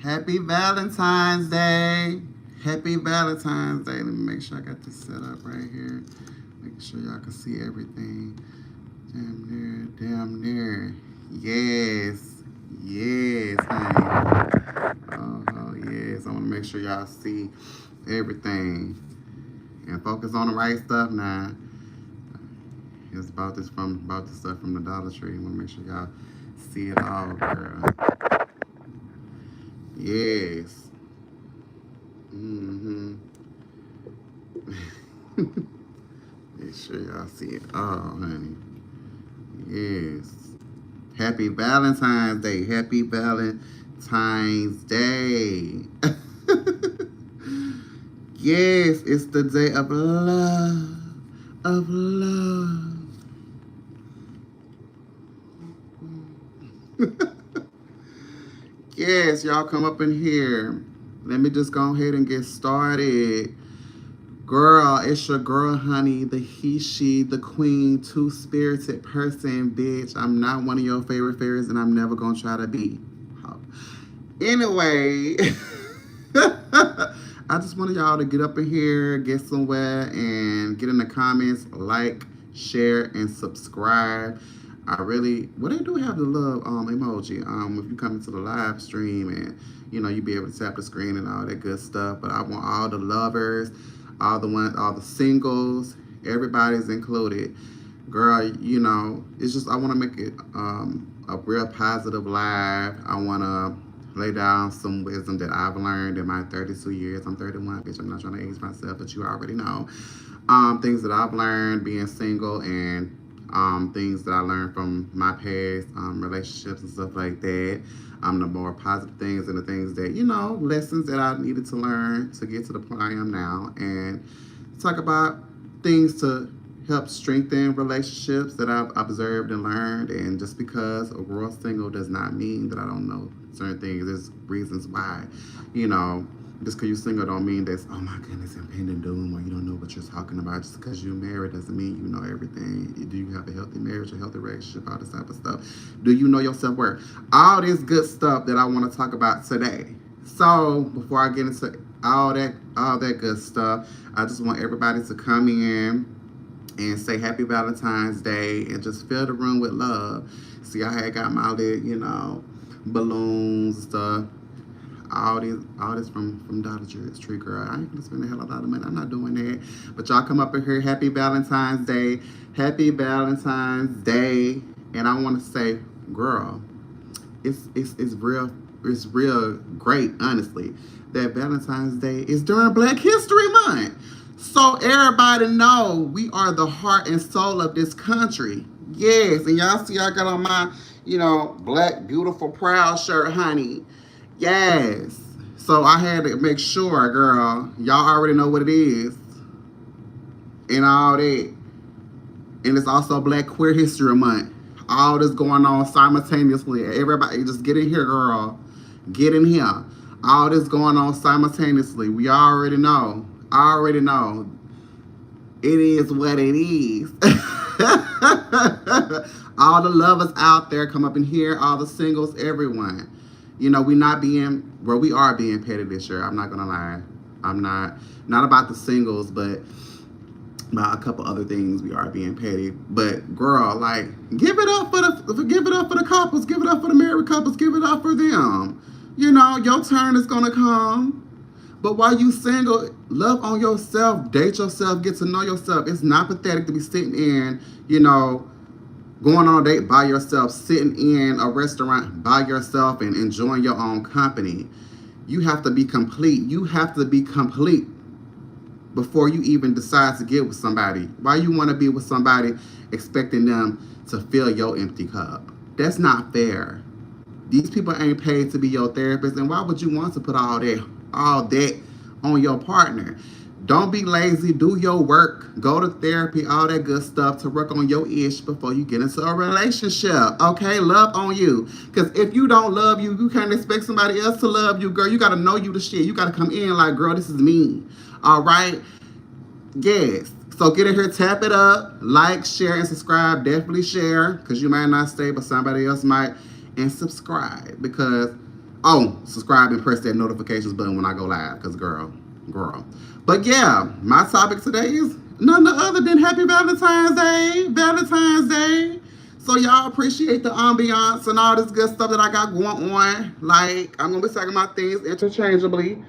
Happy Valentine's Day. Happy Valentine's Day. Let me make sure I got this set up right here. Make sure y'all can see everything. Damn near. Yes. Yes, honey. Oh, yes. I want to make sure y'all see everything. And focus on the right stuff now. It's about this stuff from the Dollar Tree. I want to make sure y'all see it all, girl. Yes. Mm-hmm. Make sure y'all see it. Oh, honey. Yes. Happy Valentine's Day. Happy Valentine's Day. Yes, it's the day of love. Of love. Yes, y'all come up in here. Let me just go ahead and get started. Girl, it's your girl, honey, the he, she, the queen, two-spirited person, bitch. I'm not one of your favorite fairies, and I'm never gonna try to be. Anyway, I just wanted y'all to get up in here, get somewhere, and get in the comments, like, share, and subscribe. Well, they do have the love emoji. If you come into the live stream and you be able to tap the screen and all that good stuff. But I want all the lovers, all the singles, everybody's included. Girl, it's just I want to make it a real positive live. I want to lay down some wisdom that I've learned in my 32 years. I'm 31, bitch. I'm not trying to age myself, but you already know. Things that I've learned being single and things that I learned from my past relationships and stuff like that. The more positive things and the things that, lessons that I needed to learn to get to the point I am now. And talk about things to help strengthen relationships that I've observed and learned. And just because a girl's single does not mean that I don't know certain things. There's reasons why, just because you're single don't mean that's, oh my goodness, impending doom, or you don't know what you're talking about. Just because you're married doesn't mean you know everything. Do you have a healthy marriage, a healthy relationship, all this type of stuff? Do you know your self-worth? All this good stuff that I want to talk about today. So before I get into all that good stuff, I just want everybody to come in and say Happy Valentine's Day and just fill the room with love. See, I had got my little, balloons and stuff. All this from Dollar Tree, girl. I ain't gonna spend a hell of a lot of money. I'm not doing that. But y'all come up in here. Happy Valentine's Day. Happy Valentine's Day. And I want to say, girl, it's real great, honestly, that Valentine's Day is during Black History Month. So everybody know we are the heart and soul of this country. Yes, and y'all see I got on my, black, beautiful, proud shirt, honey. Yes. So I had to make sure, girl, y'all already know what it is. And all that. And it's also Black Queer History Month. All this going on simultaneously. Everybody just get in here, girl. Get in here. All this going on simultaneously. We already know. It is what it is. All the lovers out there come up in here. All the singles, everyone. We are being petty this year. I'm not gonna lie. I'm not about the singles, but about a couple other things we are being petty. But girl, like, give it up for the couples, give it up for the married couples, give it up for them. Your turn is gonna come. But while you single, love on yourself, date yourself, get to know yourself. It's not pathetic to be sitting in, going on a date by yourself, sitting in a restaurant by yourself and enjoying your own company. You have to be complete. You have to be complete before you even decide to get with somebody. Why you want to be with somebody expecting them to fill your empty cup? That's not fair. These people ain't paid to be your therapist, and why would you want to put all that on your partner? Don't be lazy. Do your work. Go to therapy, all that good stuff to work on your ish before you get into a relationship. Okay? Love on you. Because if you don't love you, you can't expect somebody else to love you, girl. You got to know you the shit. You got to come in like, girl, this is me. All right? Yes. So get in here, tap it up, like, share, and subscribe. Definitely share because you might not stay, but somebody else might. And subscribe because Oh, subscribe and press that notifications button when I go live, because girl. But yeah, my topic today is none other than Happy Valentine's Day. Valentine's Day. So y'all appreciate the ambiance and all this good stuff that I got going on. Like, I'm gonna be talking about things interchangeably.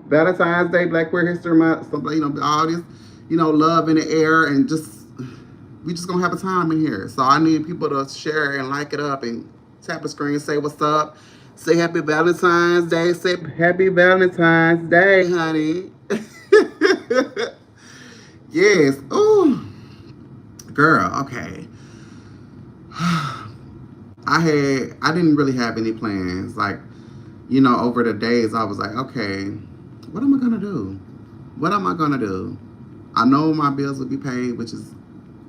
Valentine's Day, Black Queer History Month, something, all this, love in the air, and just we just gonna have a time in here. So I need people to share and like it up and tap the screen, say what's up, say Happy Valentine's Day, say Happy Valentine's Day, honey. Yes. Ooh, girl. Okay. I didn't really have any plans. Like, over the days, I was like, okay, what am I gonna do? What am I gonna do? I know my bills will be paid, which is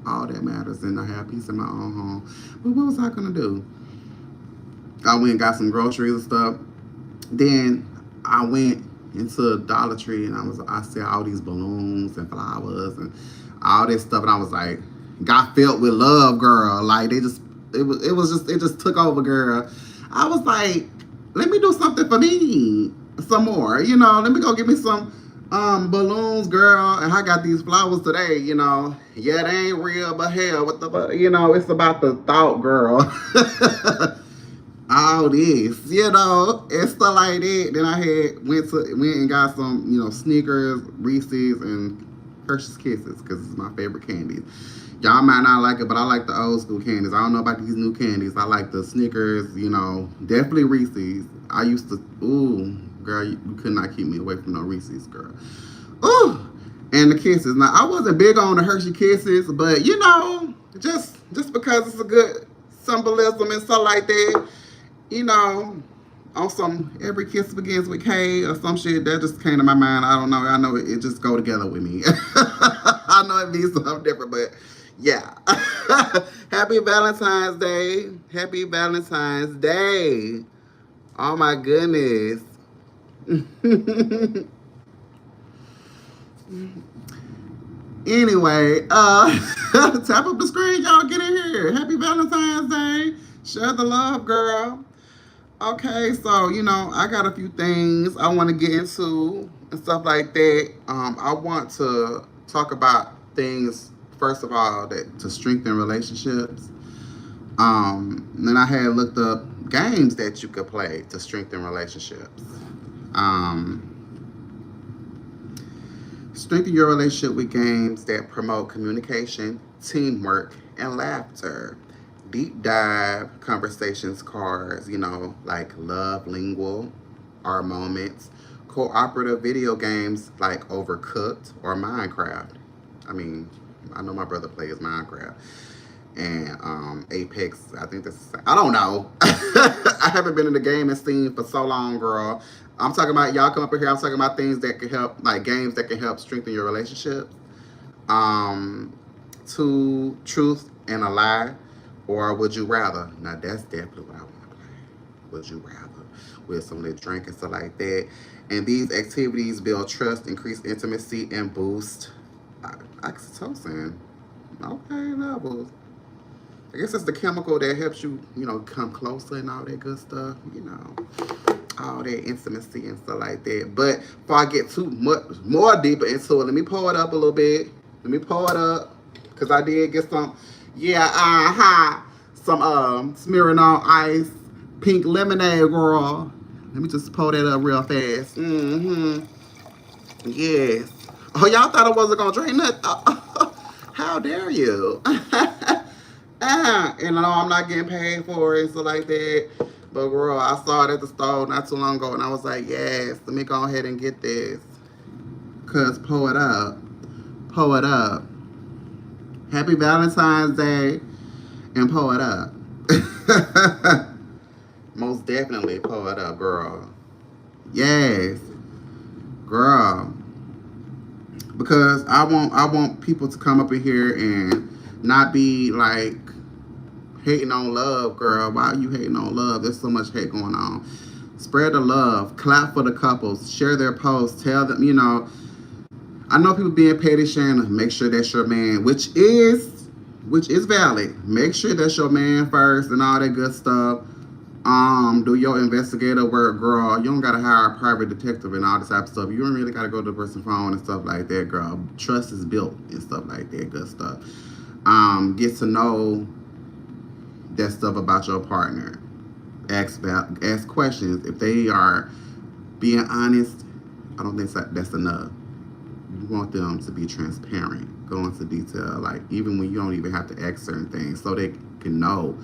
all that matters, and I have peace in my own home. But what was I gonna do? I went and got some groceries and stuff. Then I went into Dollar Tree and I saw all these balloons and flowers and all this stuff, and I was like, got filled with love, girl. Like it just took over, girl. I was like, let me do something for me some more, let me go get me some balloons, girl. And I got these flowers today, yeah, they ain't real, but hell, what the, it's about the thought, girl. All this, and stuff like that. Then I went and got some, Snickers, Reese's, and Hershey's Kisses, because it's my favorite candies. Y'all might not like it, but I like the old school candies. I don't know about these new candies. I like the Snickers, definitely Reese's. I used to, ooh, girl, you could not keep me away from no Reese's, girl. Ooh, and the Kisses. Now, I wasn't big on the Hershey Kisses, but, just because it's a good symbolism and stuff like that, on some every kiss begins with K or some shit that just came to my mind. I don't know. I know it just go together with me. I know it means something different, but yeah. Happy Valentine's Day. Happy Valentine's Day. Oh my goodness. Anyway, tap up the screen, y'all. Get in here. Happy Valentine's Day. Share the love, girl. Okay, so I got a few things I want to get into and stuff like that. I want to talk about things first of all that to strengthen relationships. Then I had looked up games that you could play to strengthen relationships. Strengthen your relationship with games that promote communication, teamwork, and laughter. Deep dive conversations cards, like Love Lingual, Our Moments, cooperative video games like Overcooked or Minecraft. I mean, I know my brother plays Minecraft. And Apex, I think that's the same. I don't know. I haven't been in the gaming scene for so long, girl. I'm talking about, y'all come up here, I'm talking about things that can help, like games that can help strengthen your relationship. Two, Truth and a Lie, or Would You Rather. Now that's definitely what I want to play. Would You Rather, with some little drink and stuff like that. And these activities build trust, increase intimacy, and boost oxytocin. Okay, levels. I guess it's the chemical that helps you, come closer and all that good stuff, all that intimacy and stuff like that. But before I get too much more deeper into it, let me pour it up a little bit. Let me pour it up, because I did get some, some Smirnoff Ice pink lemonade, girl. Let me just pour that up real fast. Yes. Oh, y'all thought I wasn't gonna drink nothing? How dare you? And I know I'm not getting paid for it and stuff like that. But girl, I saw it at the store not too long ago, and I was like, yes, let me go ahead and get this. Cause pour it up. Pour it up. Happy Valentine's Day, and pour it up. Most definitely pour it up, girl. Yes. Girl. Because I want people to come up in here and not be like hating on love, girl. Why are you hating on love? There's so much hate going on. Spread the love. Clap for the couples. Share their posts. Tell them, I know people being petty, sharing. Make sure that's your man, which is valid. Make sure that's your man first and all that good stuff. Do your investigative work, girl. You don't gotta hire a private detective and all this type of stuff. You don't really gotta go to the person's phone and stuff like that, girl. Trust is built and stuff like that, good stuff. Get to know that stuff about your partner. Ask questions. If they are being honest, I don't think that's enough. You want them to be transparent, go into detail, like even when you don't even have to ask certain things, so they can know.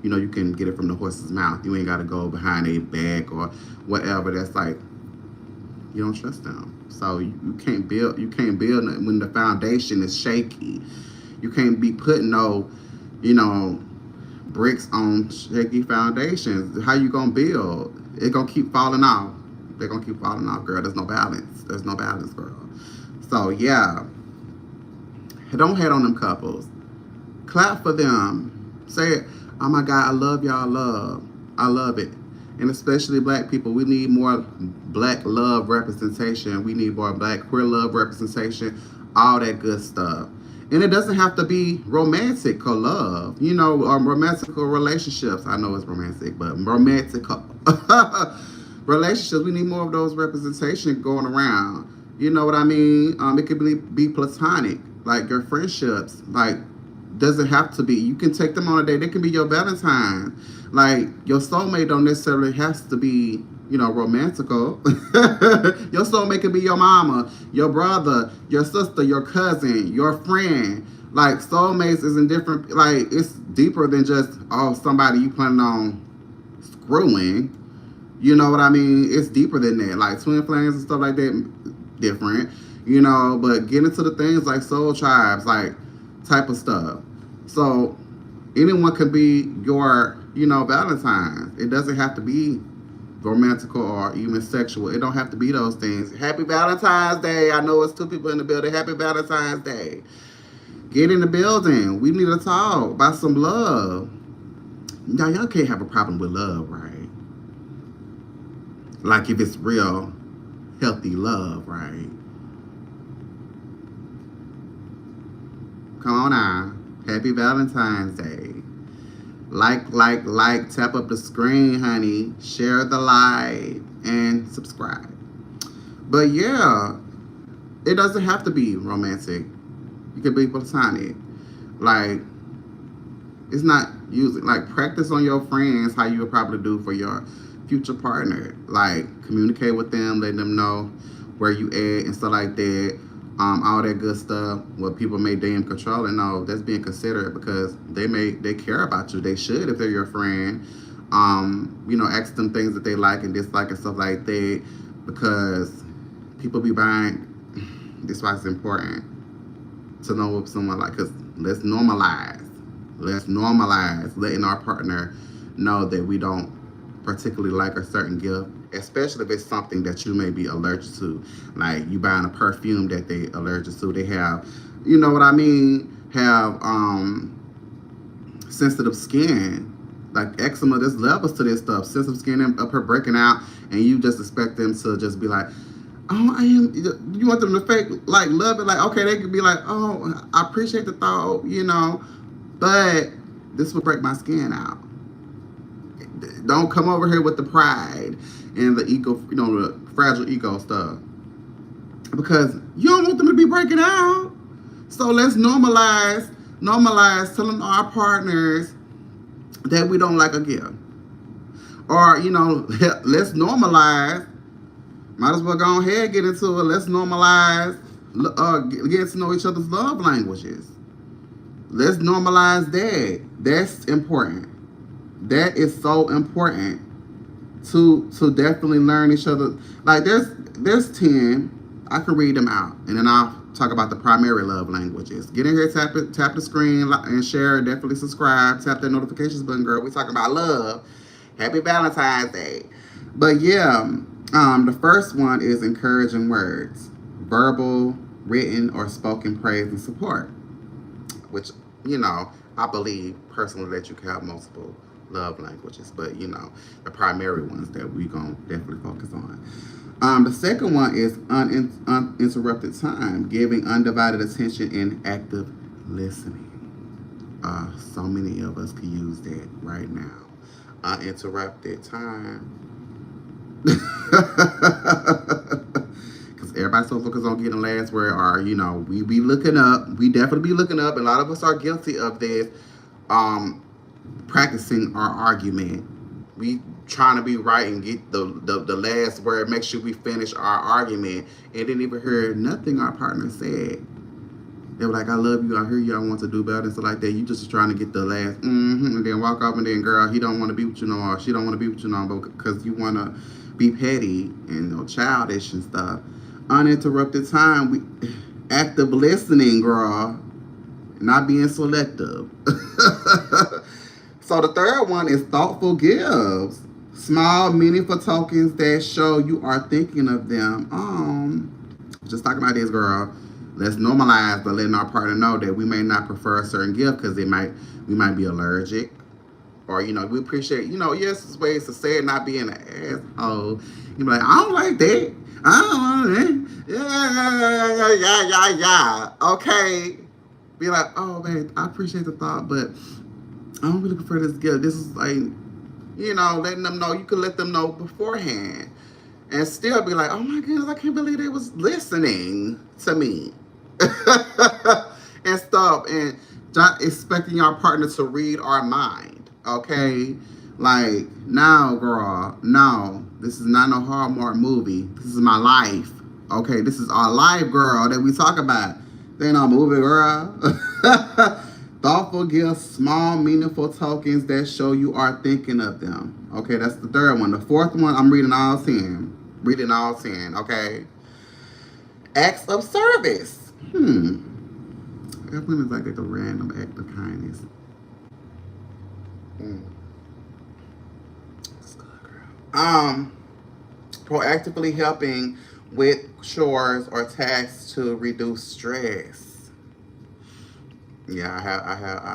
You can get it from the horse's mouth. You ain't got to go behind a back or whatever. That's like you don't trust them. So you can't build. You can't build when the foundation is shaky. You can't be putting no, you know, bricks on shaky foundations. How you gonna build? It gonna keep falling off. They're gonna keep falling off, girl. There's no balance. There's no balance, girl. So yeah, don't hate on them couples. Clap for them. Say, oh my God, I love y'all. I love it. And especially black people, we need more black love representation. We need more black queer love representation. All that good stuff. And it doesn't have to be romantic or love, romantic relationships. I know it's romantic, but romantic relationships, we need more of those representation going around. You know what I mean? It could be platonic, like your friendships. Like, doesn't have to be. You can take them on a date. They can be your Valentine. Like, your soulmate don't necessarily has to be, romantical. Your soulmate could be your mama, your brother, your sister, your cousin, your friend. Like, soulmates is in different, like, it's deeper than just, somebody you planning on screwing. You know what I mean? It's deeper than that. Like, twin flames and stuff like that, different. But get into the things like soul tribes, like, type of stuff. So, anyone can be your, Valentine's. It doesn't have to be romantical or even sexual. It don't have to be those things. Happy Valentine's Day. I know it's 2 people in the building. Happy Valentine's Day. Get in the building. We need to talk about some love. Now, y'all can't have a problem with love, right? Like if it's real, healthy love, right? Come on now. Happy Valentine's Day. Like, tap up the screen, honey. Share the live and subscribe. But yeah, it doesn't have to be romantic. It could be platonic. Like, it's not using, like, practice on your friends how you would probably do for your future partner. Like, communicate with them, let them know where you at and stuff like that. All that good stuff. What people may deem controlling, no, that's being considerate because they care about you. They should if they're your friend. Ask them things that they like and dislike and stuff like that because people be buying. This is why it's important to know what someone like. Because let's normalize letting our partner know that we don't particularly like a certain gift, especially if it's something that you may be allergic to. Like you buying a perfume that they allergic to. They have, have sensitive skin. Like eczema, there's levels to this stuff. Sensitive skin up her breaking out, and you just expect them to just be like, oh, I am. You want them to fake like love it, like okay, they could be like, oh, I appreciate the thought, but this will break my skin out. Don't come over here with the pride and the ego, the fragile ego stuff. Because you don't want them to be breaking out. So let's normalize telling our partners that we don't like a gift. Or, let's normalize, might as well go ahead and get into it. Let's normalize getting to know each other's love languages. Let's normalize that. That's important. That is so important to definitely learn each other. Like there's 10. I can read them out, and then I'll talk about the primary love languages. Get in here, tap the screen and share. Definitely subscribe. Tap that notifications button, girl. We talking about love. Happy Valentine's Day. But yeah, the first one is encouraging words, verbal, written, or spoken praise and support. Which I believe personally that you can have multiple love languages, but the primary ones that we gonna definitely focus on. The second one is uninterrupted time, giving undivided attention and active listening. So many of us could use that right now. Uninterrupted time. Because everybody's so focused on getting the last word, or we be looking up. We definitely be looking up. And a lot of us are guilty of this. Um, Practicing our argument. We trying to be right and get the last word. Make sure we finish our argument, and didn't even hear nothing our partner said. They were like, "I love you. I hear you. I want to do better," and stuff like that. You just trying to get the last, and then walk off, and then girl, he don't want to be with you no more. She don't want to be with you no more because you want to be petty and childish and stuff. Uninterrupted time. Active listening, girl. Not being selective. So the third one is thoughtful gifts. Small, meaningful tokens that show you are thinking of them. Just talking about this, girl. Let's normalize by letting our partner know that we may not prefer a certain gift because we might be allergic, or we appreciate yes, there's ways to say it, not being an asshole. You be like, I don't like that. I don't want that. Yeah. Okay. Be like, oh man, I appreciate the thought, but I don't really prefer this gift. This is like, letting them know. You could let them know beforehand and still be like, oh my goodness, I can't believe they was listening to me. And stuff. And not expecting your partner to read our mind. Okay? Like, no, girl, no. This is not no Hallmark movie. This is my life. Okay? This is our life, girl, that we talk about. They ain't no movie, girl. Thoughtful gifts, small, meaningful tokens that show you are thinking of them. Okay, that's the third one. The fourth one, I'm reading all 10. Reading all 10, okay? Acts of service. Everyone is like a random act of kindness. That's good, girl. Proactively helping with chores or tasks to reduce stress. Yeah,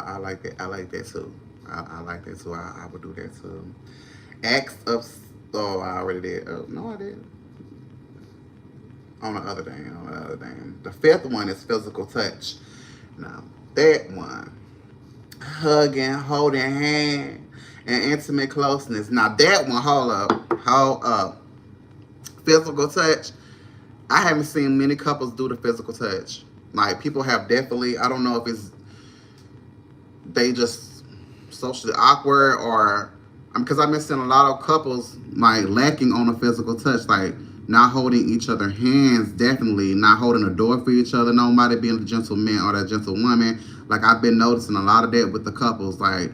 I like that. I like that too. I like that too. I would do that too. Acts of I already did. No, I did. On the other thing. The fifth one is physical touch. Now that one, hugging, holding hand, and intimate closeness. Now that one, hold up. Physical touch. I haven't seen many couples do the physical touch. Like, people have definitely, I don't know if it's they just socially awkward, or because I've been seeing a lot of couples like lacking on a physical touch, like not holding each other hands, definitely not holding a door for each other, nobody being the gentleman or the gentlewoman. Like, I've been noticing a lot of that with the couples. Like,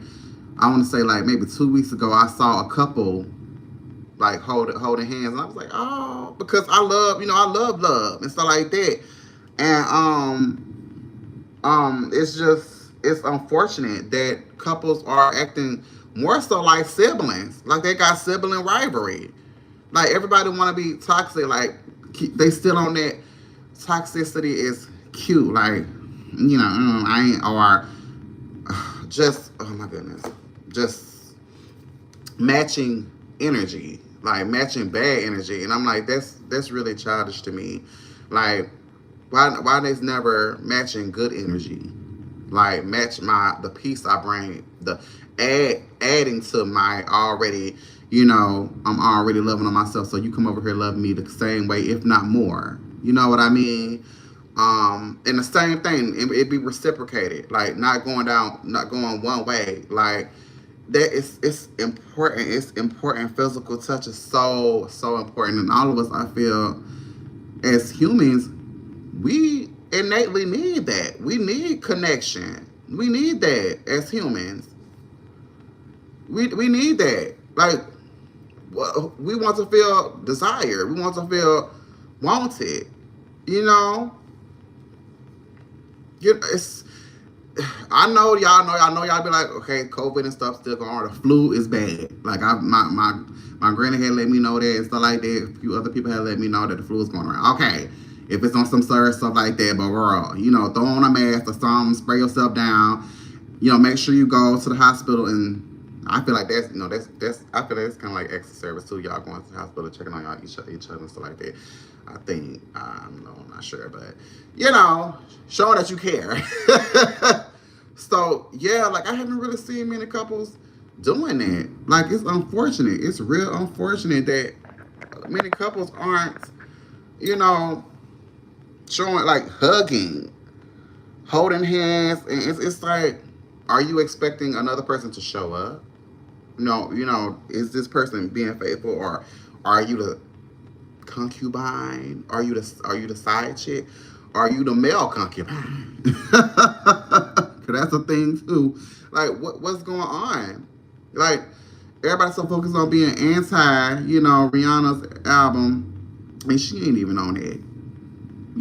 I want to say like maybe 2 weeks ago, I saw a couple like holding hands, and I was like, oh, because I love love and stuff like that. And it's unfortunate that couples are acting more so like siblings, like they got sibling rivalry. Like, everybody want to be toxic, like they still on that toxicity is cute, like I ain't, or just, oh my goodness, just matching energy, like matching bad energy. And I'm like, that's really childish to me. Like, why there's never matching good energy? Like, match the peace I bring, the adding to my already, I'm already loving on myself, so you come over here loving me the same way, if not more. You know what I mean? And the same thing, it be reciprocated, like not going one way. Like, that it's important. It's important. Physical touch is so important, and all of us, I feel, as humans, we innately need that. We need connection. We need that as humans. We need that. Like, we want to feel desired. We want to feel wanted. It's. I know y'all be like, okay, COVID and stuff still going on. The flu is bad. Like, my granny had let me know that and stuff like that. A few other people had let me know that the flu is going around. Okay, if it's on some serious stuff like that, but girl, throw on a mask or something, spray yourself down. Make sure you go to the hospital. And I feel like that's I feel like it's kind of like extra service too. Y'all going to the hospital, checking on y'all each other and stuff like that. I think, I'm not sure, but showing that you care. So yeah, like, I haven't really seen many couples doing that. Like, it's unfortunate. It's real unfortunate that many couples aren't, you know, showing like hugging, holding hands, and it's like, are you expecting another person to show up? No, is this person being faithful, or are you the concubine? Are you the side chick? Are you the male concubine? Cause that's a thing too. Like, what's going on? Like, everybody's so focused on being anti, Rihanna's album, and she ain't even on it.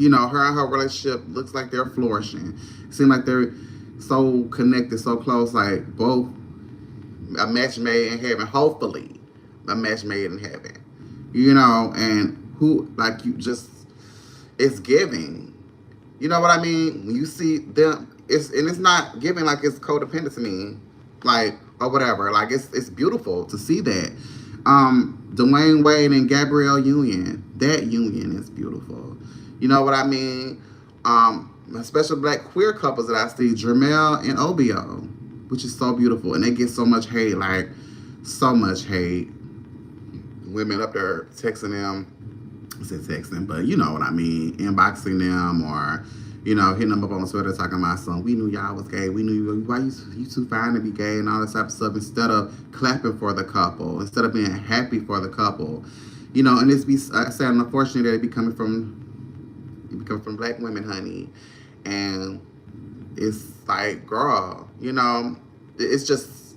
Her and her relationship looks like they're flourishing. Seem like they're so connected, so close, like both a match made in heaven. Hopefully, a match made in heaven. And who, like, you just, it's giving. You know what I mean? When you see them, it's not giving like it's codependent to me, like, or whatever. Like, it's beautiful to see that. Dwayne Wade and Gabrielle Union, that union is beautiful. You know what I mean? Especially black queer couples that I see, Jermel and OBO, which is so beautiful, and they get so much hate, like so much hate. Women up there texting them, I said texting, but you know what I mean, inboxing them, or hitting them up on Twitter talking about something. We knew y'all was gay. We knew why you too fine to be gay and all this type of stuff. Instead of clapping for the couple, instead of being happy for the couple, and it's be sad and unfortunate that it be coming from black women, honey, and it's like, girl, it's just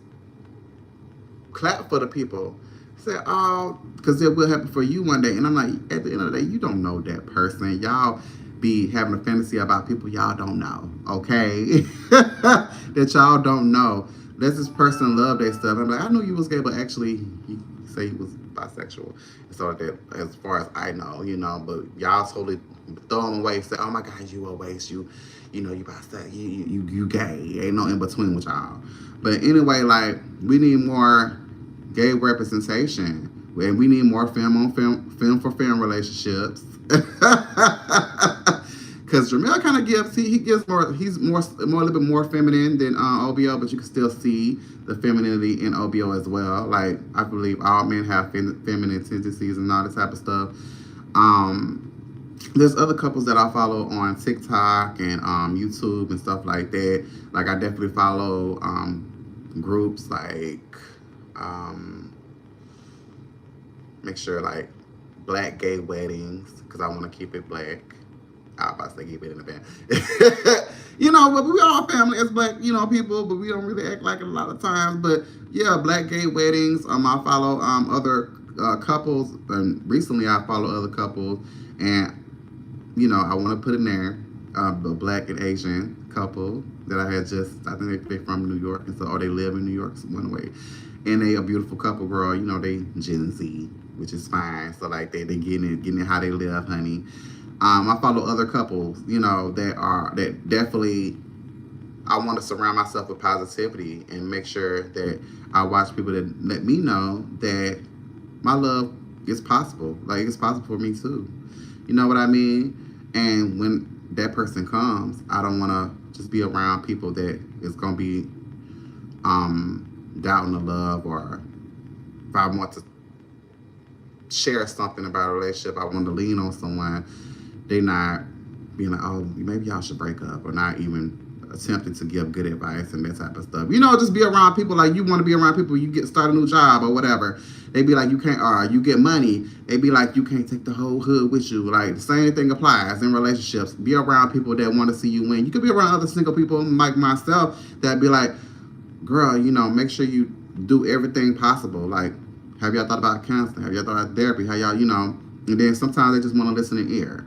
clap for the people. Say, oh, because it will happen for you one day. And I'm like, at the end of the day, you don't know that person. Y'all be having a fantasy about people y'all don't know, okay? That y'all don't know. Let this person love their stuff. I'm like, I knew you was gay, but actually, he say he was bisexual. So that, as far as I know, but y'all totally throw him away. Say, oh my God, you a waste. You bisexual. You gay. Ain't no in between with y'all. But anyway, like, we need more gay representation, and we need more film for film relationships. Because Jamel kind of gives, he gives more, he's more a little bit more feminine than OBO, but you can still see the femininity in OBO as well. Like, I believe all men have feminine tendencies and all this type of stuff. There's other couples that I follow on TikTok and YouTube and stuff like that. Like, I definitely follow groups like make sure, like, black gay weddings, because I want to keep it black. I was about to say keep it in the band. But we all family as black, people, but we don't really act like it a lot of times. But yeah, black gay weddings. I follow other couples, and recently I follow other couples, and I want to put in there the black and Asian couple that I had just, I think they're from New York, and so, or they live in New York one way. And they a beautiful couple, girl. They Gen Z, which is fine. So, like, they getting it how they live, honey. I follow other couples, that definitely, I want to surround myself with positivity and make sure that I watch people that let me know that my love is possible. Like, it's possible for me too. You know what I mean? And when that person comes, I don't want to just be around people that is going to be doubting the love, or if I want to share something about a relationship, I want to lean on someone, they not being like, oh, maybe y'all should break up, or not even attempting to give good advice and that type of stuff. Just be around people, like, you want to be around people, you start a new job or whatever. They be like, you can't, or you get money, they be like, you can't take the whole hood with you. Like, the same thing applies in relationships. Be around people that want to see you win. You could be around other single people like myself that be like, girl, make sure you do everything possible. Like, have y'all thought about counseling? Have y'all thought about therapy? How y'all, and then sometimes they just want to listen in ear.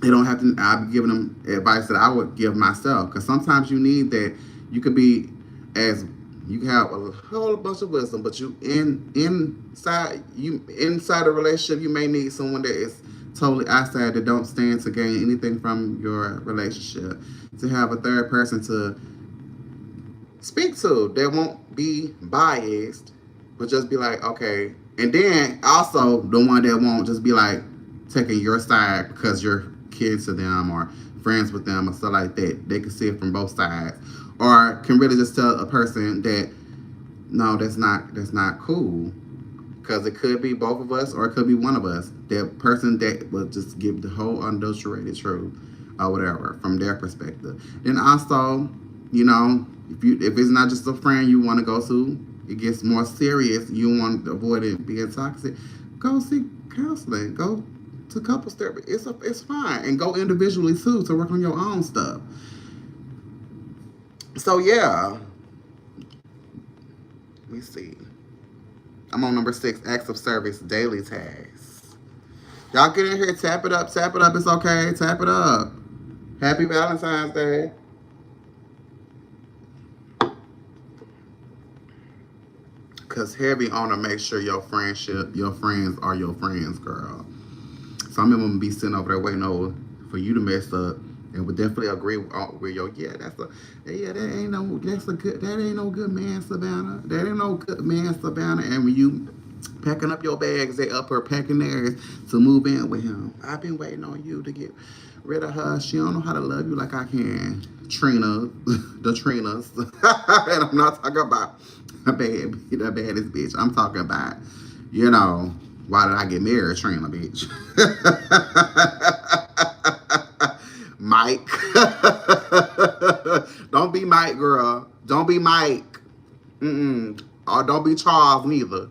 They don't have to, I'll be giving them advice that I would give myself. Because sometimes you need that. You could be, as you can have a whole bunch of wisdom, but you inside a relationship, you may need someone that is totally outside, that don't stand to gain anything from your relationship. To have a third person to speak to that won't be biased, but just be like, okay. And then also the one that won't just be like taking your side because you're kids to them or friends with them or stuff like that. They can see it from both sides, or can really just tell a person that No, that's not cool. Because it could be both of us or it could be one of us. That person that will just give the whole unadulterated truth or whatever from their perspective. Then also, you know, if it's not just a friend you want to go to, it gets more serious. You want to avoid it being toxic. Go seek counseling. Go to couples therapy. It's fine, and go individually too to work on your own stuff. So yeah, let me see. I'm on number 6, acts of service, daily tasks. Y'all get in here, tap it up, tap it up. It's okay, tap it up. Happy Valentine's Day. Cause heavy on to make sure your friends are your friends, girl. Some of them be sitting over there waiting over for you to mess up, and would definitely agree with your that ain't no good man, Savannah. That ain't no good man, Savannah. And when you packing up your bags, they up her packing theirs to move in with him. I've been waiting on you to get rid of her. She don't know how to love you like I can. Trina, the Trinas. And I'm not talking about the baddest bitch. I'm talking about, why did I get married, Trina, bitch? Mike. Don't be Mike, girl. Don't be Mike. Or don't be Charles neither.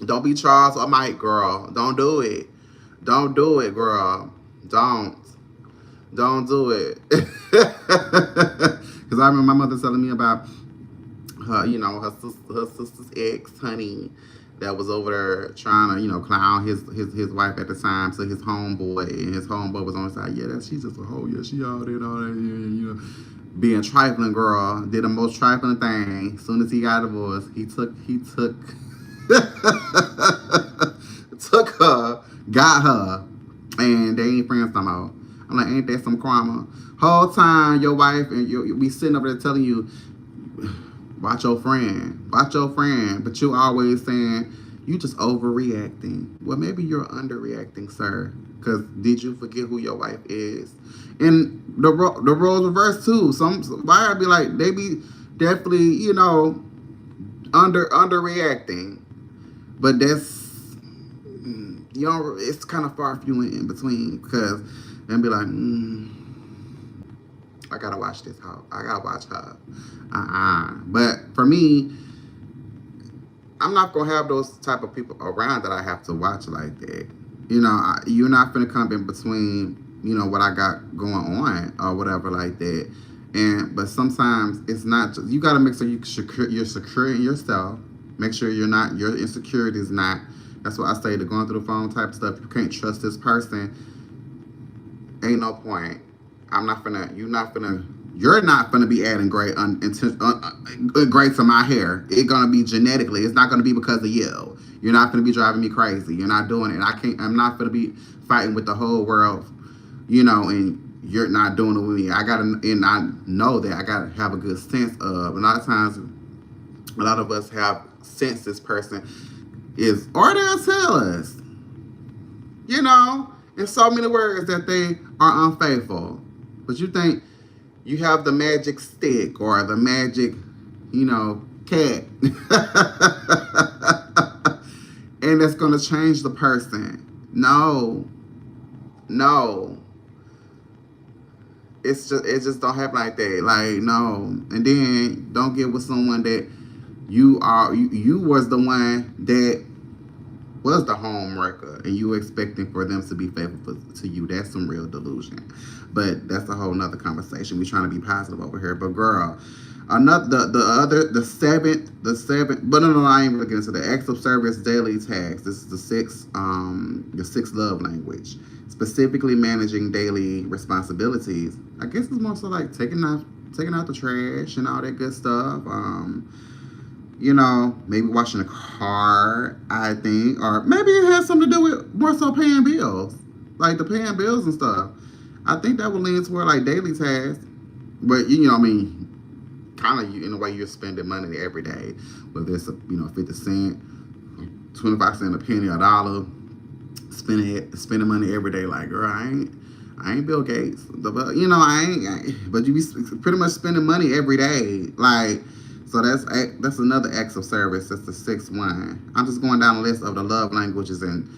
Don't be Charles or Mike, girl. Don't do it. Don't do it, girl. Don't. Don't do it. Because I remember my mother telling me about her, her sister's ex, honey, that was over there trying to, clown his wife at the time to his homeboy, and his homeboy was on the side. Yeah, she's just a hoe. Yeah, she all that, being trifling, girl. Did the most trifling thing. As soon as he got divorced, he took took her, got her, and they ain't friends no more. I'm like, ain't that some karma? Whole time your wife and you be sitting up there telling you, watch your friend, but you always saying you just overreacting. Well, maybe you're underreacting, sir. Because did you forget who your wife is? And the roles reverse too. Why I be like, they be definitely, underreacting. But that's, it's kind of far few in between, because and be like, I gotta watch this hoe. I gotta watch her. But for me, I'm not gonna have those type of people around that I have to watch like that. You're not gonna come in between, what I got going on or whatever like that. But sometimes it's not just, you gotta make sure you're secure in yourself. Make sure your insecurity is not. That's what I say, the going through the phone type stuff. You can't trust this person. Ain't no point. You're not gonna be adding great to my hair. It's gonna be genetically. It's not gonna be because of you. You're not gonna be driving me crazy. You're not doing it. I'm not gonna be fighting with the whole world, and you're not doing it with me. I know that I gotta have a good sense of. A lot of times, a lot of us have sense this person is, or they'll tell us, in so many words that they are unfaithful. But you think you have the magic stick or the magic, cat. And that's going to change the person. No. It just don't happen like that. Like, no. And then don't get with someone that you was the one that was the home wrecker, and you expecting for them to be faithful to you. That's some real delusion. But that's a whole nother conversation. We're trying to be positive over here. But girl, the seventh, but no, I ain't gonna get into the acts of service, daily tasks. This is the sixth love language. Specifically managing daily responsibilities. I guess it's more so like taking out the trash and all that good stuff. Maybe washing a car, I think. Or maybe it has something to do with more so paying bills. Like the paying bills and stuff. I think that would lean toward like daily tasks. But, kind of in a way you're spending money every day. Whether it's, 50 cents, 25 cents, a penny, a dollar. Spending money every day. Like, girl, I ain't Bill Gates. But, but you be pretty much spending money every day. Like, So that's another acts of service. That's the sixth one. I'm just going down the list of the love languages and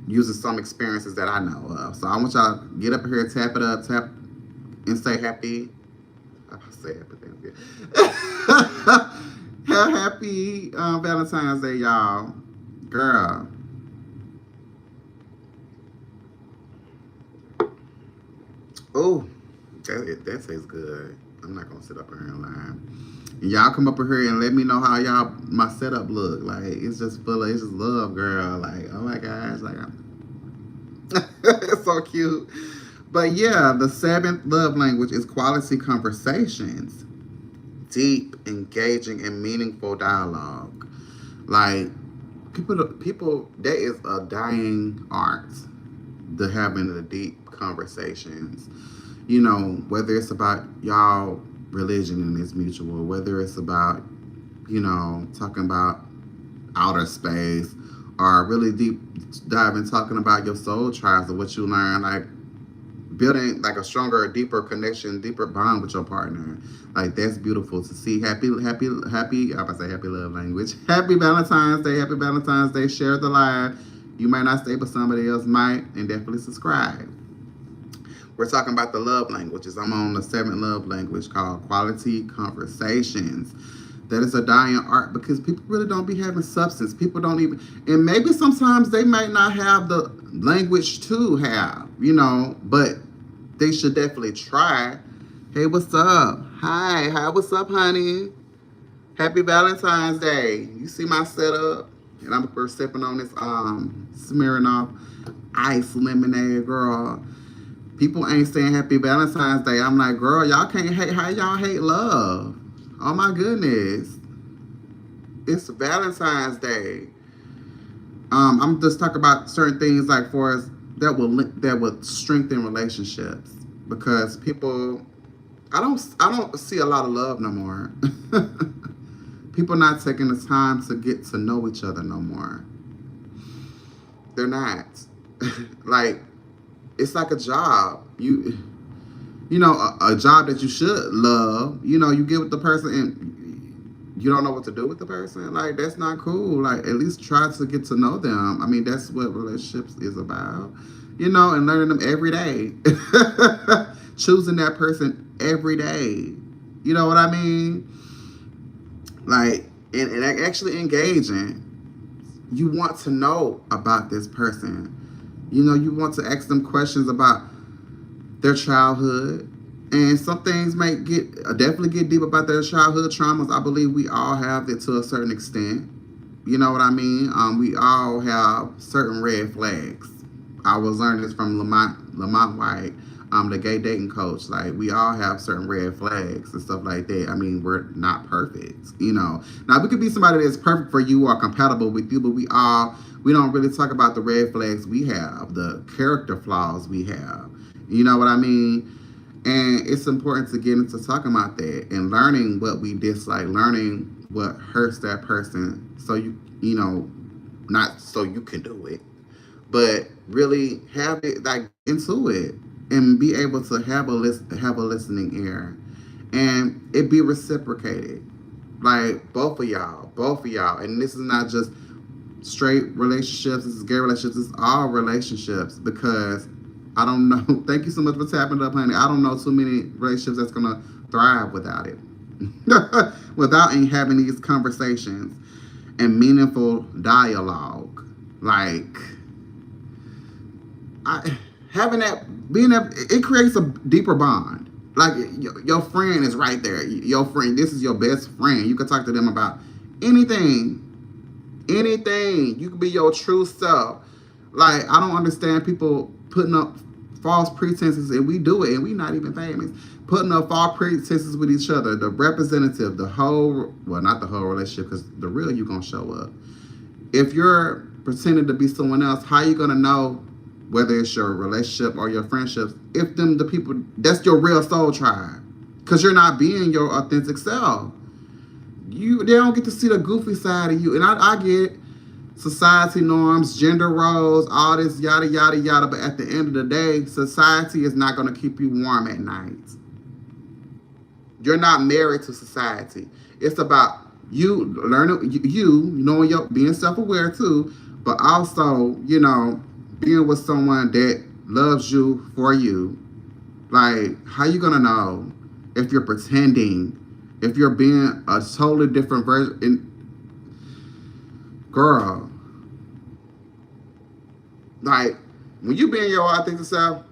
using some experiences that I know of. So I want y'all to get up here, tap it up, tap and say happy. I say happy Thanksgiving. Happy Valentine's Day, y'all. Girl. Oh, that tastes good. I'm not gonna sit up here and lie. And y'all come up here and let me know how y'all my setup look. Like it's just full of it's just love, girl. Like oh my gosh, like it's so cute. But yeah, the seventh love language is quality conversations, deep, engaging, and meaningful dialogue. Like people, that is a dying art. The having the deep conversations. You know, whether it's about y'all religion and it's mutual, whether it's about talking about outer space or really deep diving talking about your soul trials or what you learn, like building like a stronger, deeper connection, deeper bond with your partner. Like that's beautiful to see. Happy. I'm about to say happy love language. Happy Valentine's Day. Happy Valentine's Day. Share the live. You might not stay, but somebody else might, and definitely subscribe. We're talking about the love languages. I'm on the seventh love language called quality conversations. That is a dying art because people really don't be having substance. People don't even, and maybe sometimes they might not have the language to have, but they should definitely try. Hey, what's up? Hi, what's up, honey? Happy Valentine's Day. You see my setup? And we're sipping on this Smirnoff ice lemonade, girl. People ain't saying happy Valentine's Day. I'm like, girl, y'all can't hate. How y'all hate love? Oh my goodness. It's Valentine's Day. I'm just talking about certain things like for us that will strengthen relationships because people, I don't see a lot of love no more. People not taking the time to get to know each other no more. They're not. Like it's like a job. A job that you should love. You get with the person and you don't know what to do with the person. Like that's not cool. Like at least try to get to know them. I mean that's what relationships is about. And learning them every day. Choosing that person every day. You know what I mean? Like and actually engaging. You want to know about this person. You want to ask them questions about their childhood. And some things might definitely get deep about their childhood traumas. I believe we all have it to a certain extent. You know what I mean? We all have certain red flags. I was learning this from Lamont White, the gay dating coach. Like we all have certain red flags and stuff like that. I mean, we're not perfect. Now we could be somebody that's perfect for you or compatible with you, but we don't really talk about the red flags we have, the character flaws we have. You know what I mean? And it's important to get into talking about that and learning what we dislike, learning what hurts that person so not so you can do it, but really have it like into it and be able to have a listening ear and it be reciprocated. Like both of y'all. And this is not just straight relationships, this is gay relationships, this is all relationships because I don't know. Thank you so much for tapping up, honey. I don't know too many relationships that's gonna thrive without it. Without having these conversations and meaningful dialogue. Like it creates a deeper bond. Like your friend is right there. Your friend, this is your best friend. You can talk to them about anything. You can be your true self. Like I don't understand people putting up false pretenses, and we do it, and we not even famous. Putting up false pretenses with each other. The representative, not the whole relationship, because the real you gonna show up. If you're pretending to be someone else, how you gonna know whether it's your relationship or your friendships if the people that's your real soul tribe? Because you're not being your authentic self. They don't get to see the goofy side of you, and I get society norms, gender roles, all this yada yada yada. But at the end of the day, society is not going to keep you warm at night. You're not married to society. It's about you learning, you knowing your being self aware too, but also being with someone that loves you for you. Like, how you gonna know if you're pretending, if you're being a totally different version? Girl, like when you being your authentic self,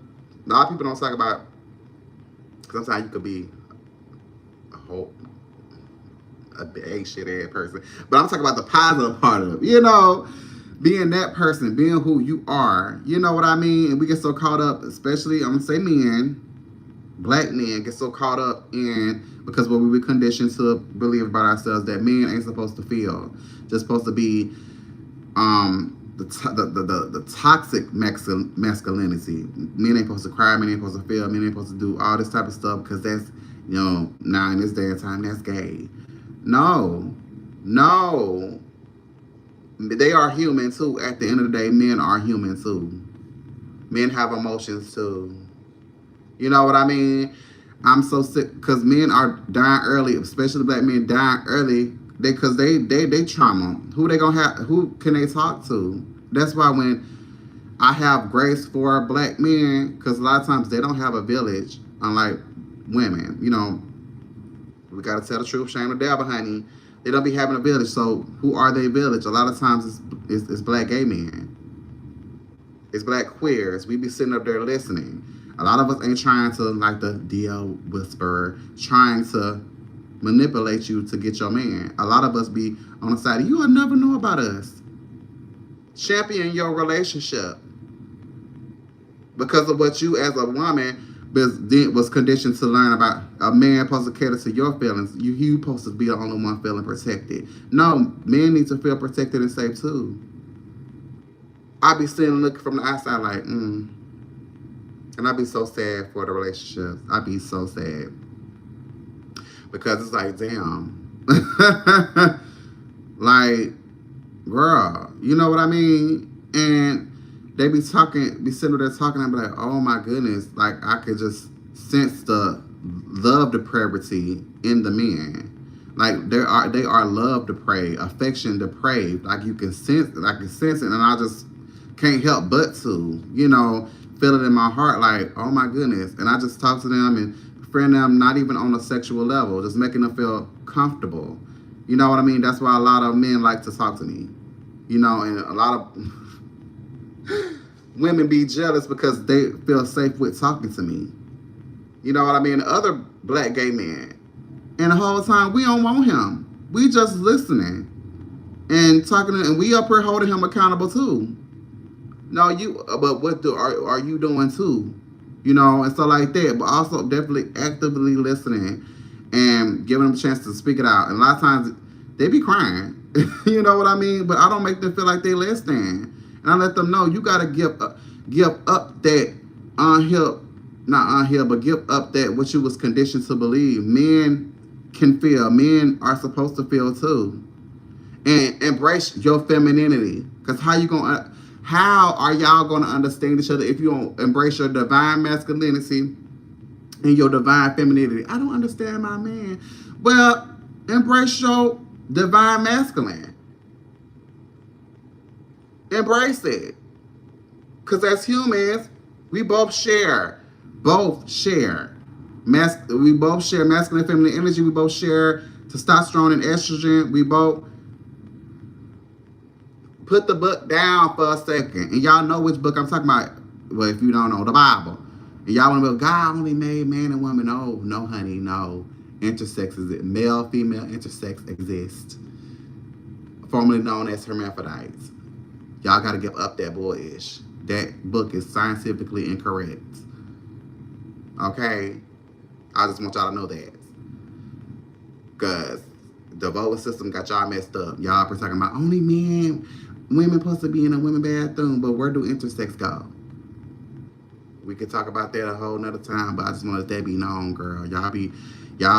a lot of people don't talk about. Sometimes you could be a whole a big shit ass person, but I'm talking about the positive part of it. Being that person, being who you are. You know what I mean? And we get so caught up, especially I'm gonna say men, black men get so caught up in because what we were conditioned to believe about ourselves that men ain't supposed to feel, just supposed to be the toxic masculinity. Men ain't supposed to cry, men ain't supposed to feel, men ain't supposed to do all this type of stuff because that's now in this day and time that's gay. No, no, they are human too. At the end of the day, men are human too. Men have emotions too. You know what I mean? I'm so sick because men are dying early, especially black men dying early. They trauma. Who they gonna have? Who can they talk to? That's why when I have grace for black men, because a lot of times they don't have a village, unlike women. We gotta tell the truth, shame the devil, honey. They don't be having a village. So who are they village? A lot of times it's black gay men. It's black queers. We be sitting up there listening. A lot of us ain't trying to, like the DL whisperer, trying to manipulate you to get your man. A lot of us be on the side of, you will never know about us. Champion your relationship. Because of what you as a woman was conditioned to learn about. A man supposed to cater to your feelings. You supposed to be the only one feeling protected. No, men need to feel protected and safe too. I be sitting looking from the outside like, and I be so sad for the relationships. I be so sad. Because it's like, damn. Like, girl, you know what I mean? And they be sitting there talking, and be like, oh my goodness, like I could just sense the love depravity in the men. Like they are love depraved, affection depraved. Like you can sense it, and I just can't help but to, feel it in my heart, like, oh my goodness. And I just talk to them and befriend them, not even on a sexual level, just making them feel comfortable. You know what I mean? That's why a lot of men like to talk to me. And a lot of women be jealous because they feel safe with talking to me. You know what I mean? Other black gay men. And the whole time, we don't want him. We just listening and talking, and we up here holding him accountable too. No, but what are you doing too? And stuff like that. But also definitely actively listening and giving them a chance to speak it out. And a lot of times they be crying. You know what I mean? But I don't make them feel like they listening. And I let them know you gotta give up that not unhealed, but give up that what you was conditioned to believe. Men can feel. Men are supposed to feel too. And embrace your femininity. Because how are y'all gonna understand each other if you don't embrace your divine masculinity and your divine femininity? I don't understand my man. Well, embrace your divine masculine. Embrace it. Because as humans, we both share. We both share masculine and feminine energy. We both share testosterone and estrogen. We both put the book down for a second. And y'all know which book I'm talking about. Well, if you don't know, the Bible. And y'all want to be, God only made man and woman. No, honey, no. Intersex is it. Male, female, intersex exist. Formerly known as hermaphrodites. Y'all got to give up that boyish. That book is scientifically incorrect. Okay? I just want y'all to know that. Because the voting system got y'all messed up. Y'all are talking about only women supposed to be in a women's bathroom, but where do intersex go? We could talk about that a whole nother time, but I just want to let that be known, girl. Y'all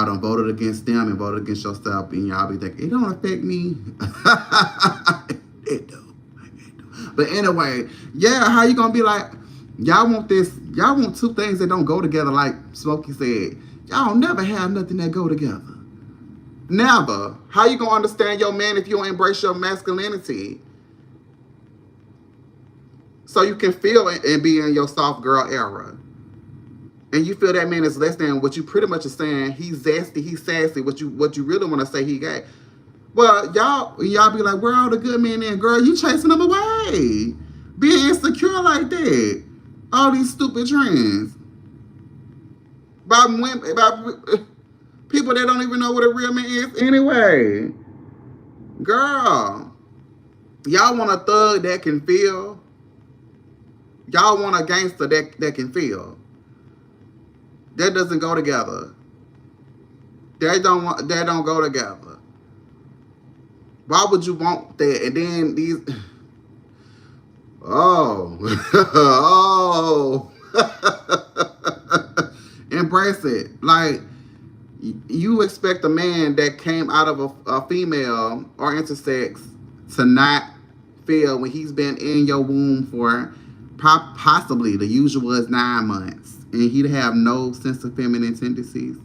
done voted against them and voted against yourself, and y'all be thinking, it don't affect me. It do. But anyway, yeah, how you gonna be like, y'all want two things that don't go together, like Smokey said. Y'all never have nothing that go together. Never. How you gonna understand your man if you don't embrace your masculinity? So you can feel and be in your soft girl era. And you feel that man is less than what you pretty much are saying. He's zesty, he's sassy. What you really want to say he got. Well, y'all be like, where all the good men in? Girl, you chasing them away. Being insecure like that. All these stupid trends. By women, by people that don't even know what a real man is anyway. Girl, y'all want a thug that can feel. Y'all want a gangster that can feel. That doesn't go together. That don't go together. Why would you want that? And then these oh oh embrace it. Like you expect a man that came out of a female or intersex to not feel when he's been in your womb for possibly the usual is 9 months, and he'd have no sense of feminine tendencies.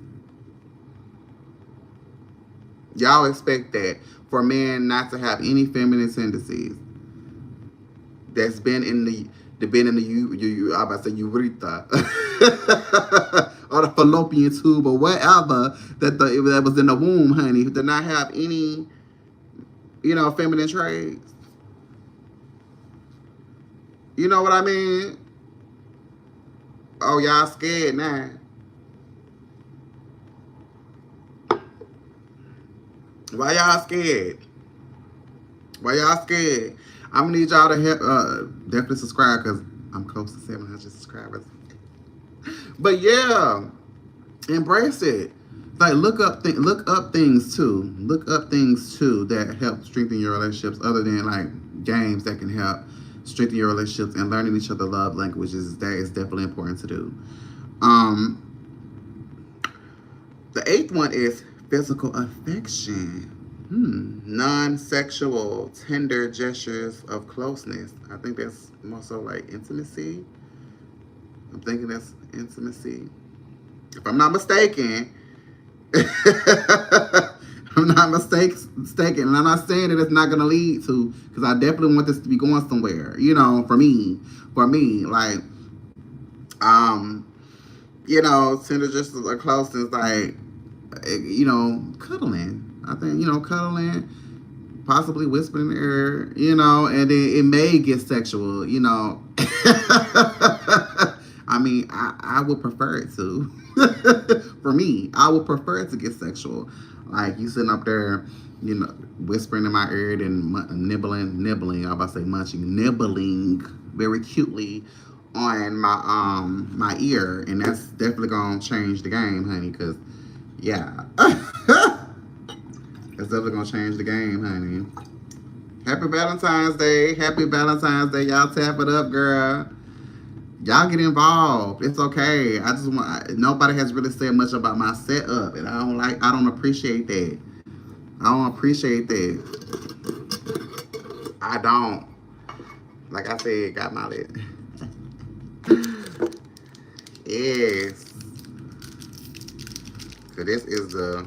Y'all expect that for men not to have any feminine tendencies that's been in the I about to say urethra or the fallopian tube or whatever that was in the womb, honey, did not have any, feminine traits. You know what I mean? Oh, y'all scared now. Why y'all scared? Why y'all scared? I'm gonna need y'all to definitely subscribe because I'm close to 700 subscribers. But yeah, embrace it. Like look up things too. Look up things too that help strengthen your relationships, other than like games that can help strengthen your relationships, and learning each other love languages. That is definitely important to do. The eighth one is physical affection. Non-sexual, tender gestures of closeness. I think that's more so like intimacy. I'm thinking that's intimacy. If I'm not mistaken. I'm not mistaken. And I'm not saying that it's not going to lead to, because I definitely want this to be going somewhere, for me, like, tender gestures of closeness, like, cuddling. I think, cuddling, possibly whispering in the ear, and then it may get sexual, I mean, I would prefer it to. For me, I would prefer it to get sexual. Like you sitting up there, whispering in my ear and nibbling. I was about to say munching, nibbling very cutely on my ear, and that's definitely gonna change the game, honey. Cause yeah, it's definitely gonna change the game, honey. Happy Valentine's Day! Happy Valentine's Day! Y'all tap it up, girl. Y'all get involved. It's okay. Nobody has really said much about my setup, and I don't appreciate that. I don't appreciate that. I don't. Like I said, got my lid. Yes. So this is the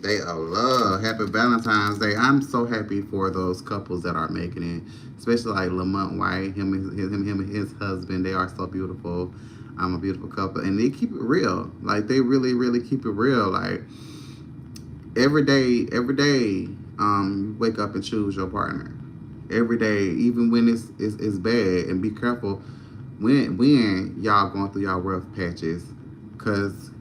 day of love. Happy Valentine's Day. I'm so happy for those couples that are making it. Especially like Lamont White, him and his husband. They are so beautiful. I'm a beautiful couple, and they keep it real. Like they really, really keep it real. Like every day, wake up and choose your partner. Every day, even when it's bad, and be careful when y'all going through y'all rough patches, cause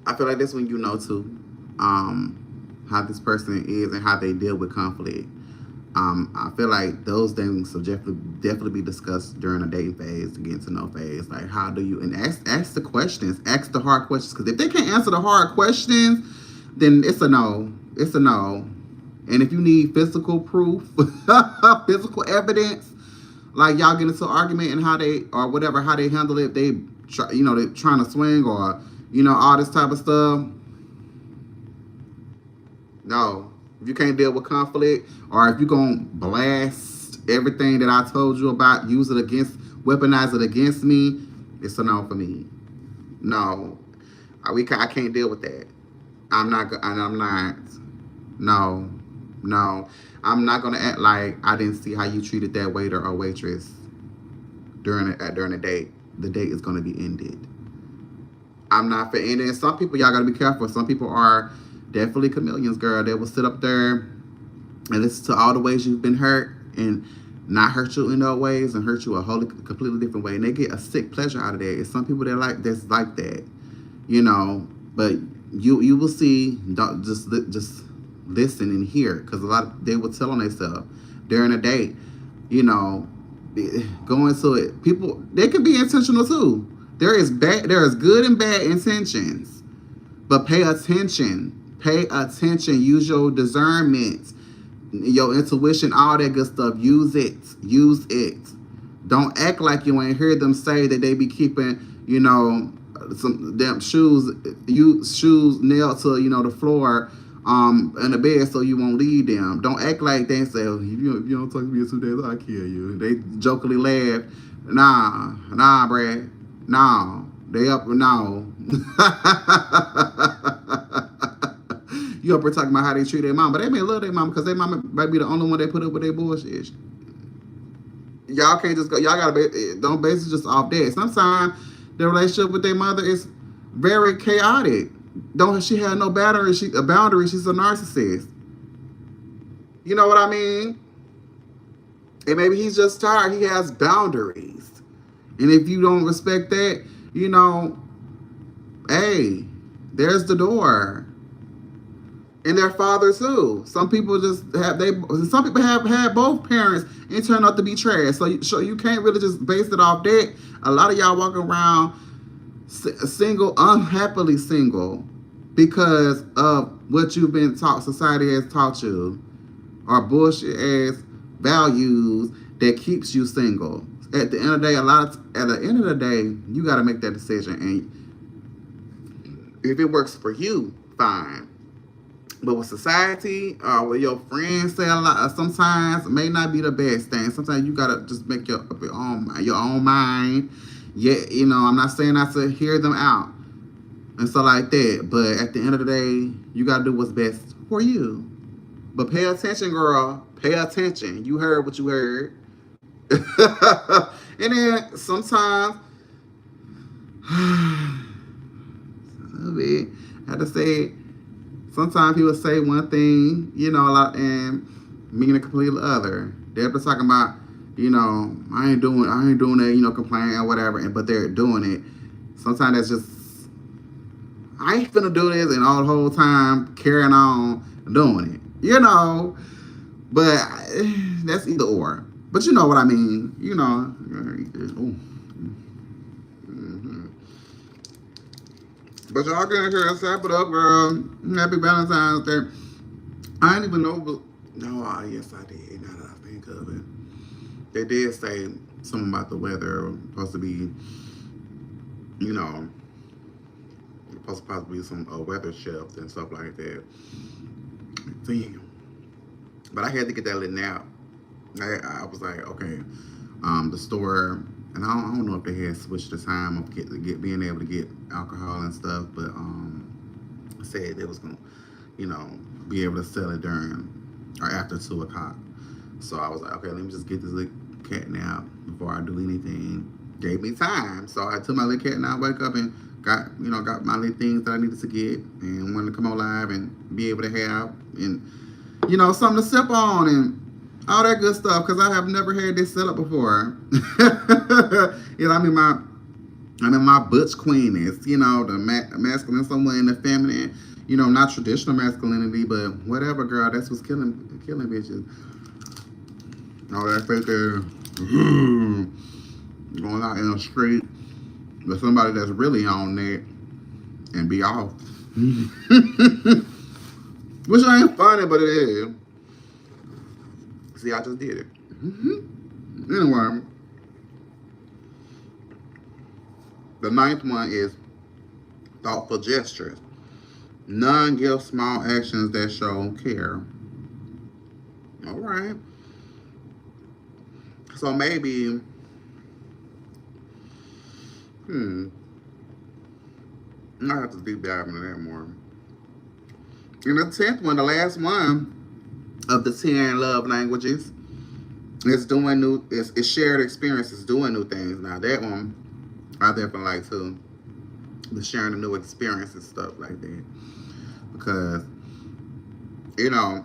I feel like that's when too, how this person is and how they deal with conflict. I feel like those things will definitely be discussed during a dating phase, the getting to know phase. Like, how do you, and ask the questions, ask the hard questions. Because if they can't answer the hard questions, then it's a no. It's a no. And if you need physical proof, physical evidence, like y'all get into an argument and how they, or whatever, how they handle it, they they're trying to swing or, all this type of stuff. No. If you can't deal with conflict, or if you're going to blast everything that I told you about, weaponize it against me, it's a no for me. No. I can't deal with that. I'm not. I'm not. No, no. I'm not gonna act like I didn't see how you treated that waiter or waitress during the date. The date is gonna be ended. I'm not for and then some people y'all gotta be careful. Some people are definitely chameleons, girl. They will sit up there and listen to all the ways you've been hurt and not hurt you in those ways and hurt you a wholly completely different way. And they get a sick pleasure out of that. It's some people that that's like that, you know. But you will see. Don't just listen and hear because a lot of, they will tell on themselves during a date, you know, going to it. People they can be intentional too. There is good and bad intentions, but pay attention. Pay attention. Use your discernment, your intuition, all that good stuff. Use it. Use it. Don't act like you ain't heard them say that they be keeping, you know, some damn shoes nailed to, you know, the floor in the bed so you won't leave them. Don't act like they say, oh, if you don't talk to me in 2 days, I'll kill you. They jokingly laugh. Nah, Brad. No. They up no. You up here talking about how they treat their mom, but they may love their mom because their mama might be the only one they put up with their bullshit. Y'all can't just go. Y'all gotta don't base it just off that. Sometimes the relationship with their mother is very chaotic. Don't she have no boundary? She a boundary. She's a narcissist. You know what I mean? And maybe he's just tired. He has boundaries, and if you don't respect that, you know, hey, there's the door. And their father too. Some people just have Some people have had both parents and turn out to be trash. So you can't really just base it off that. A lot of y'all walk around single, unhappily single, because of what you've been taught. Society has taught you, or bullshit ass values that keeps you single. At the end of the day, at the end of the day, you got to make that decision. And if it works for you, fine. But with society, with your friends say a lot, sometimes it may not be the best thing. Sometimes you gotta just make your own mind. Yeah, you know, I'm not saying not to hear them out and stuff like that. But at the end of the day, you gotta do what's best for you. But pay attention, girl. Pay attention. You heard what you heard. And then sometimes, I have to say. Sometimes people say one thing, you know, a lot, and mean a completely other. They're just talking about, you know, I ain't doing that, you know, complaining or whatever, but they're doing it. Sometimes that's just, I ain't finna do this, and all the whole time carrying on doing it, you know. But that's either or. But you know what I mean, you know. But y'all get here and sap it up, girl. Happy Valentine's Day. I didn't even know, but no, yes I did. Now that I think of it, they did say something about the weather. Supposed to be, you know, supposed to possibly be some weather shift and stuff like that. Damn. But I had to get that lit out. I was like, okay, the store. And I don't know if they had switched the time of being able to get alcohol and stuff, but said they was gonna, you know, be able to sell it during or after 2 o'clock. So I was like, okay, let me just get this little cat nap before I do anything. Gave me time, so I took my little cat nap, wake up and got my little things that I needed to get, and wanted to come on live and be able to have and you know something to sip on and all that good stuff, because I have never had this set up before. You know, I'm in my butch queenness, you know, the masculine, somewhere in the feminine, you know, not traditional masculinity, but whatever, girl, that's what's killing bitches. All that fake going out in the street with somebody that's really on that and be off. Which ain't funny, but it is. See, I just did it. Anyway, the 9th one is thoughtful gestures. None give small actions that show care. All right. So maybe, I have to deep dive into that more. And the 10th one, the last one of the 10 love languages, is doing new. It's shared experiences, doing new things. Now that one, I definitely like too. The sharing the new experiences, stuff like that, because you know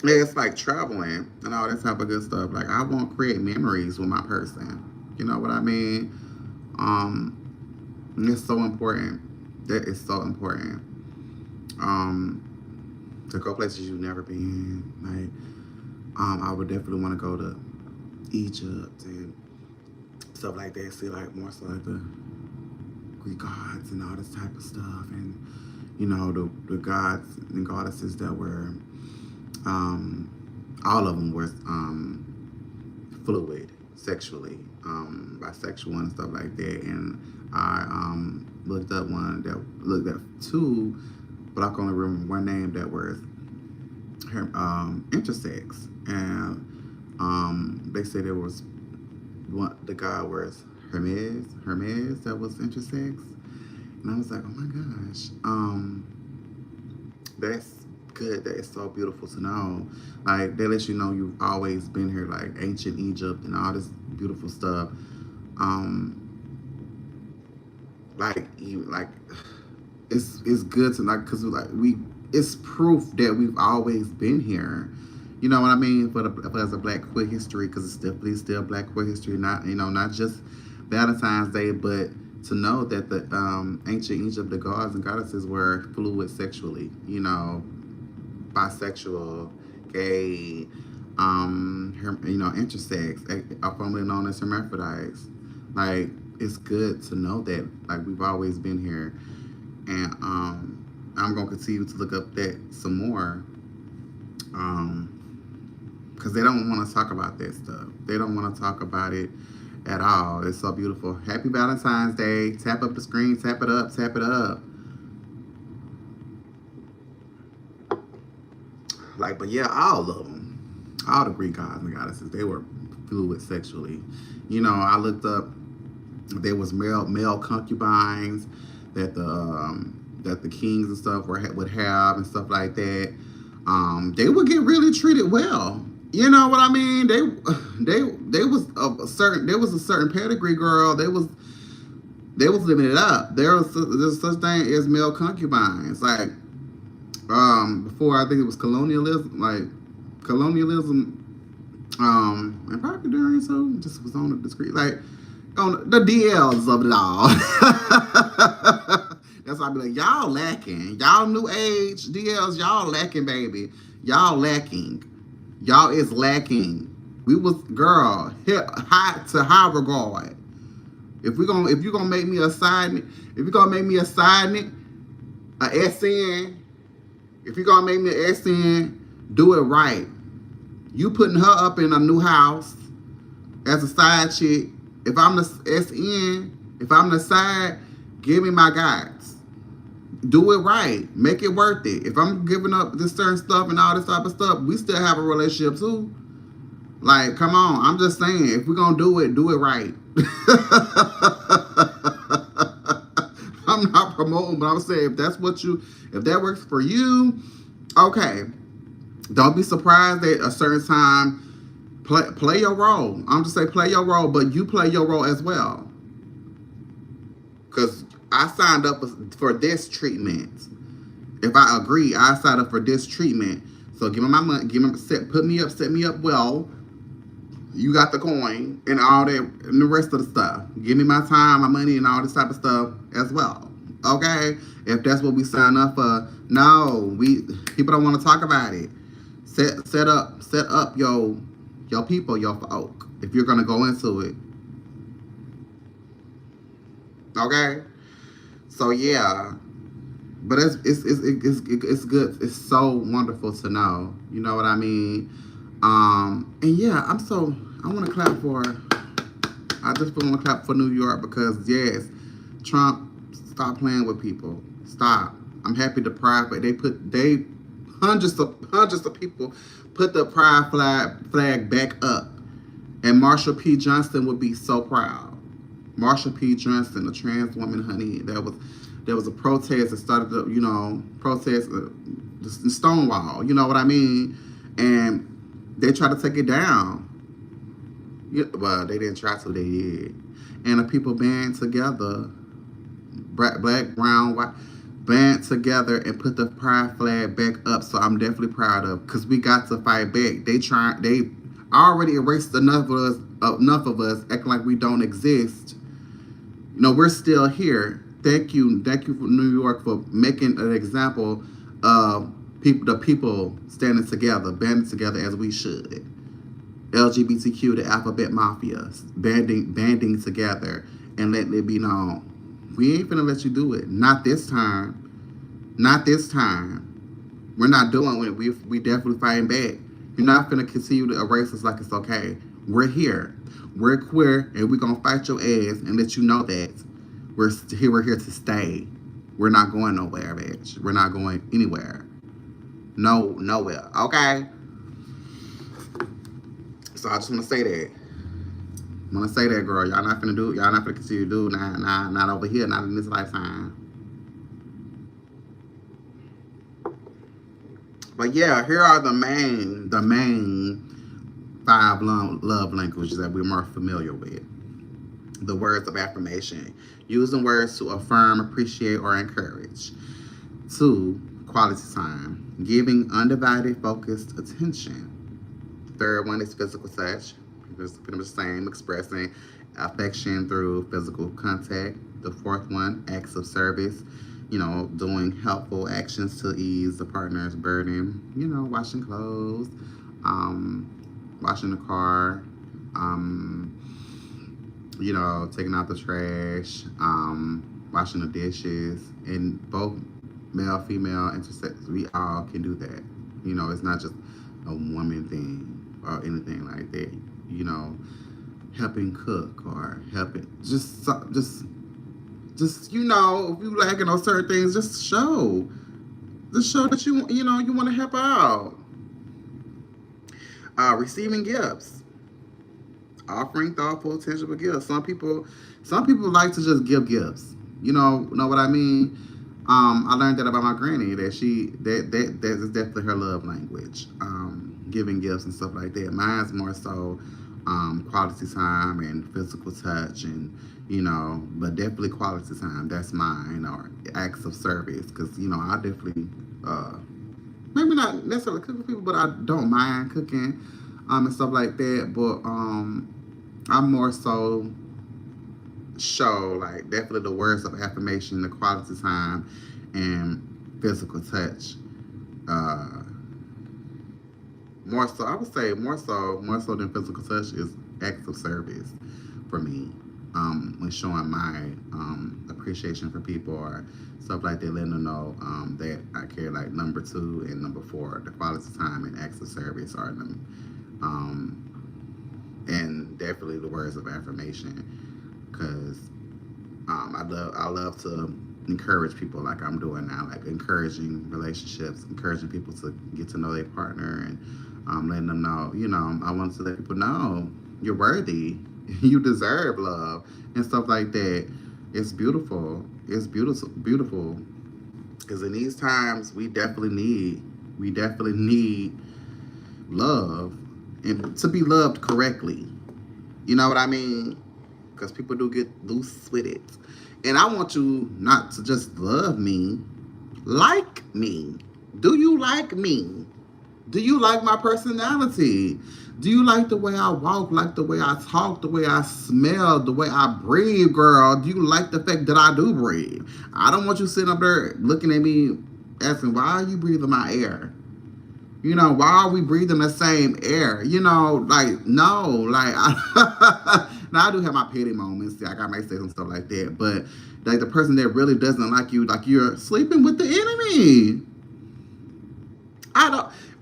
it's like traveling and all that type of good stuff. Like I want to create memories with my person. You know what I mean? It's so important. That is so important. To go places you've never been. I would definitely want to go to Egypt and stuff like that. See like more so like the Greek gods and all this type of stuff, and the gods and goddesses that were, all of them were fluid sexually, bisexual and stuff like that. And I looked up one that looked at two, but I can only remember one name that was intersex, and they said there was one. The guy was Hermes that was intersex, and I was like, oh my gosh, that's good. That is so beautiful to know. Like they let you know you've always been here, like ancient Egypt and all this beautiful stuff. Like you like it's good to like because like it's proof that we've always been here. You know what I mean? As a Black queer history, because it's definitely still Black queer history. Not just Valentine's Day, but to know that the ancient Egypt, the gods and goddesses were fluid sexually. Bisexual, gay, intersex, formerly known as hermaphrodites. Like it's good to know that like we've always been here, and I'm gonna continue to look up that some more, because they don't want to talk about that stuff. They don't want to talk about it at all. It's so beautiful. Happy Valentine's Day. Tap up the screen. Tap it up. Tap it up. Like, but yeah, all of them, all the Greek gods and goddesses, they were fluid sexually. I looked up. There was male concubines that the kings and stuff would have and stuff like that. They would get really treated well. You know what I mean? They was a certain pedigree girl. They was living it up. There's such thing as male concubines. Like before, I think it was colonialism, and probably during so just was on the discreet, like on the DLs of it all. That's why I be like, y'all lacking. Y'all new age DLs, y'all lacking, baby. Y'all lacking. Y'all is lacking. We was high to high regard. If you're gonna make me a side, if you're gonna make me a SN, if you're gonna make me an SN, do it right. You putting her up in a new house as a side chick. If I'm the SN, if I'm the side, give me my guys. Do it right. Make it worth it. If I'm giving up this certain stuff and all this type of stuff, we still have a relationship too. Like, come on. I'm just saying, if we're going to do it right. I'm not promoting, but I'm saying if that works for you, okay. Don't be surprised at a certain time. Play your role. I'm just saying play your role, but you play your role as well. Because I signed up for this treatment. If I agree, I signed up for this treatment. So give me my money, put me up, set me up well. You got the coin and all that and the rest of the stuff. Give me my time, my money, and all this type of stuff as well. Okay? If that's what we sign up for. No, people don't want to talk about it. Set up your people, your folk, if you're gonna go into it. Okay? So yeah. But it's good. It's so wonderful to know. You know what I mean? And yeah, I want to clap for. I just want to clap for New York because yes, Trump, stop playing with people. Stop. I'm happy the Pride, but hundreds of people put the Pride flag back up, and Marsha P. Johnson would be so proud. Marsha P. Johnson, a trans woman, honey, there was a protest that started to, protest the Stonewall. You know what I mean? And they tried to take it down. Yeah, well, they didn't try to. They did. And the people band together, black, brown, white, band together and put the pride flag back up. So I'm definitely proud of, because we got to fight back. They already erased enough of us acting like we don't exist. We're still here. Thank you for New York for making an example of the people standing together, banding together as we should. LGBTQ, the alphabet mafia, banding together and letting it be known. We ain't finna let you do it. Not this time. Not this time. We're not doing it. We definitely fighting back. You're not finna continue to erase us like it's okay. We're here. We're queer, and we're gonna fight your ass and let you know that we're here to stay. We're not going nowhere, bitch. We're not going anywhere. Nowhere. Okay? So I just want to say that. I want to say that, girl. Y'all not finna continue to do it. Not over here. Not in this lifetime. But yeah, here are the main 5 love languages that we're more familiar with. The words of affirmation. Using words to affirm, appreciate, or encourage. 2, quality time. Giving undivided, focused attention. 3rd one is physical touch. It's pretty much the same, expressing affection through physical contact. The 4th one, acts of service. Doing helpful actions to ease the partner's burden. Washing clothes, washing the car, taking out the trash, washing the dishes. And both male, female, intersex, we all can do that. It's not just a woman thing or anything like that. Helping cook or helping just if you lacking on certain things, just show that you want to help out. Receiving gifts, offering thoughtful, tangible gifts. Some people like to just give gifts. Know what I mean? I learned that about my granny, that that is definitely her love language. Giving gifts and stuff like that. Mine's more so quality time and physical touch, and but definitely quality time. That's mine. Or acts of service, because I definitely maybe not necessarily cook for people, but I don't mind cooking and stuff like that. But I'm more so show like definitely the words of affirmation, the quality time, and physical touch. More so, I would say more so than physical touch is acts of service for me. When showing my appreciation for people or stuff like that, letting them know that I care. Like number 2 and number 4, the quality time and acts of service are them. And definitely the words of affirmation, because I love to encourage people like I'm doing now, like encouraging relationships, encouraging people to get to know their partner, and letting them know, I want to let people know you're worthy, you deserve love and stuff like that. It's beautiful. It's beautiful. Because in these times, we definitely need love, and to be loved correctly. You know what I mean? Because people do get loose with it. And I want you not to just love me, like me. Do you like me? Do you like my personality? Do you like the way I walk, like the way I talk, the way I smell, the way I breathe, girl? Do you like the fact that I do breathe? I don't want you sitting up there looking at me asking, why are you breathing my air? Why are we breathing the same air? Like, no, like, now I do have my petty moments. Like, I might say some stuff like that, but like the person that really doesn't like you, like you're sleeping with the enemy.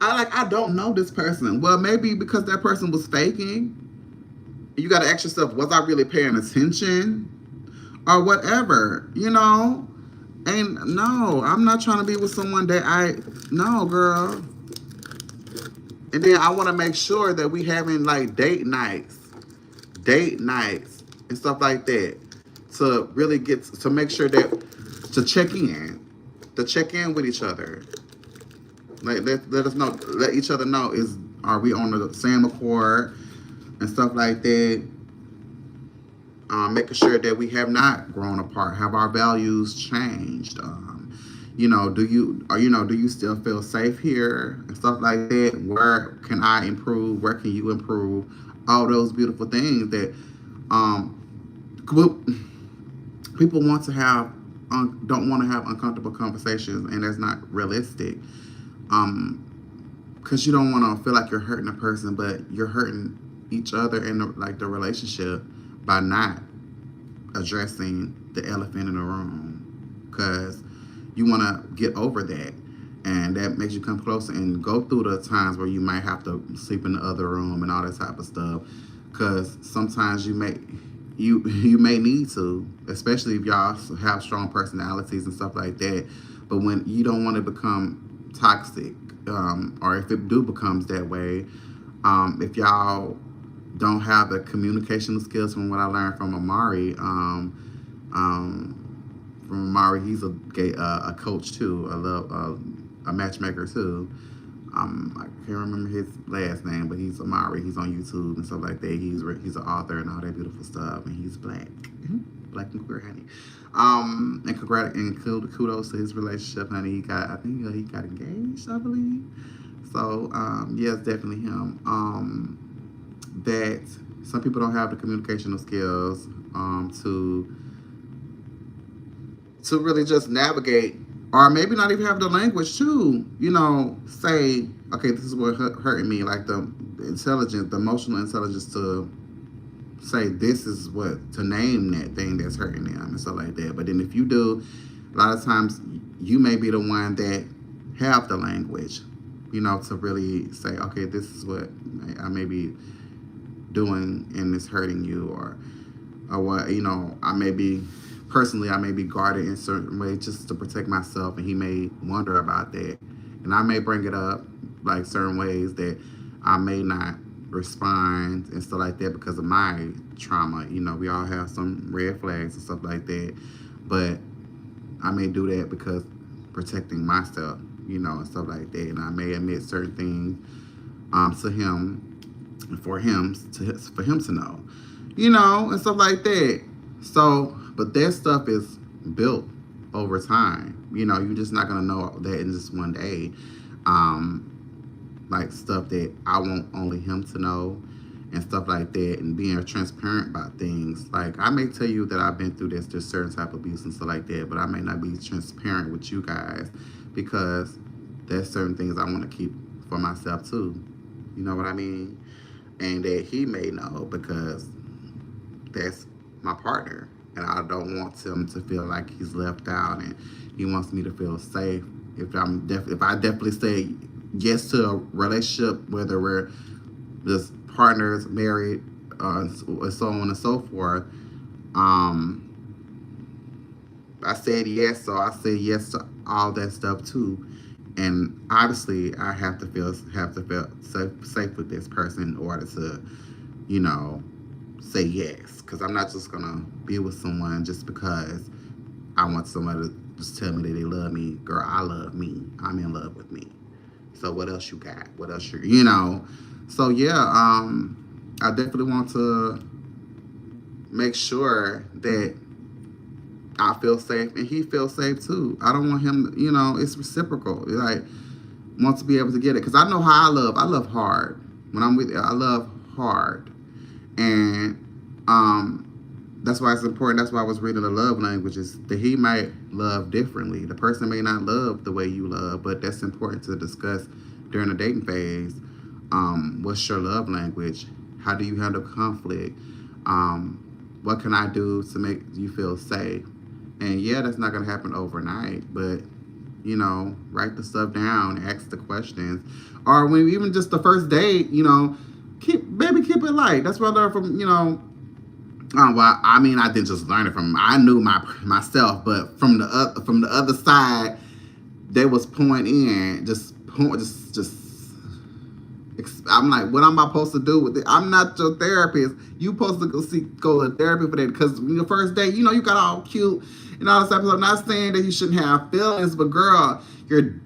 I don't know this person. Well, maybe because that person was faking. You got to ask yourself, was I really paying attention? Or whatever, And no, I'm not trying to be with someone that no, girl. And then I want to make sure that we having like date nights and stuff like that, to really get to make sure that to check in, to check in with each other. Like let us know, let each other know, is are we on the same accord and stuff like that. Making sure that we have not grown apart. Have our values changed? Do you, or do you still feel safe here and stuff like that? Where can I improve? Where can you improve? All those beautiful things that um, people want to have, don't want to have uncomfortable conversations, and that's not realistic. Because you don't want to feel like you're hurting a person, but you're hurting each other in the relationship by not addressing the elephant in the room. Because you want to get over that, and that makes you come closer and go through the times where you might have to sleep in the other room and all that type of stuff. Because sometimes you may need to, especially if y'all have strong personalities and stuff like that. But when you don't want to become toxic, or if it do becomes that way, if y'all don't have the communication skills, from what I learned from Amari, he's a coach too, a matchmaker too. I can't remember his last name, but he's Amari. He's on YouTube and stuff like that. He's an author and all that beautiful stuff, and he's black, black and queer, honey. And kudos to his relationship, honey. I think he got engaged, I believe. So yeah, it's definitely him. That some people don't have the communicational skills to really just navigate, or maybe not even have the language to, say, okay, this is what hurting me, like the intelligence, the emotional intelligence to say this is what, to name that thing that's hurting them and stuff like that. But then if you do, a lot of times you may be the one that have the language, to really say, okay, this is what I may be doing and it's hurting you, or what, I may be guarded in certain ways just to protect myself, and he may wonder about that, and I may bring it up like certain ways that I may not respond and stuff like that because of my trauma. We all have some red flags and stuff like that, but I may do that because protecting myself, and stuff like that, and I may admit certain things to him, for him to know, and stuff like that. So, but that stuff is built over time. You're just not gonna know that in just one day. Like stuff that I want only him to know and stuff like that, and being transparent about things. Like I may tell you that I've been through this certain type of abuse and stuff like that, but I may not be transparent with you guys because there's certain things I want to keep for myself too. You know what I mean? And that he may know because that's my partner, and I don't want him to feel like he's left out, and he wants me to feel safe. If I definitely say yes to a relationship, whether we're just partners, married, so on and so forth, I said yes, so I say yes to all that stuff too. And obviously, I have to feel safe with this person in order to, say yes. Because I'm not just gonna be with someone just because I want somebody to just tell me that they love me. Girl, I love me. I'm in love with me. So what else you got? What else So yeah, I definitely want to make sure that I feel safe and he feels safe too. I don't want him, it's reciprocal. Like, want to be able to get it. Because I know how I love. I love hard. When I'm with you, I love hard. And that's why it's important. That's why I was reading the love languages, that he might love differently. The person may not love the way you love, but that's important to discuss during the dating phase. What's your love language? How do you handle conflict? What can I do to make you feel safe? And yeah, that's not going to happen overnight, but, write the stuff down, ask the questions. Or when even just the first date, keep it light. That's what I learned from, well, I mean, I didn't just learn it from, I knew myself, but from the other side, they was pouring in, just I'm like, what am I supposed to do with it? I'm not your therapist. You supposed to go to therapy for that, because when your first date, you got all cute and all this stuff. So I'm not saying that you shouldn't have feelings, but girl,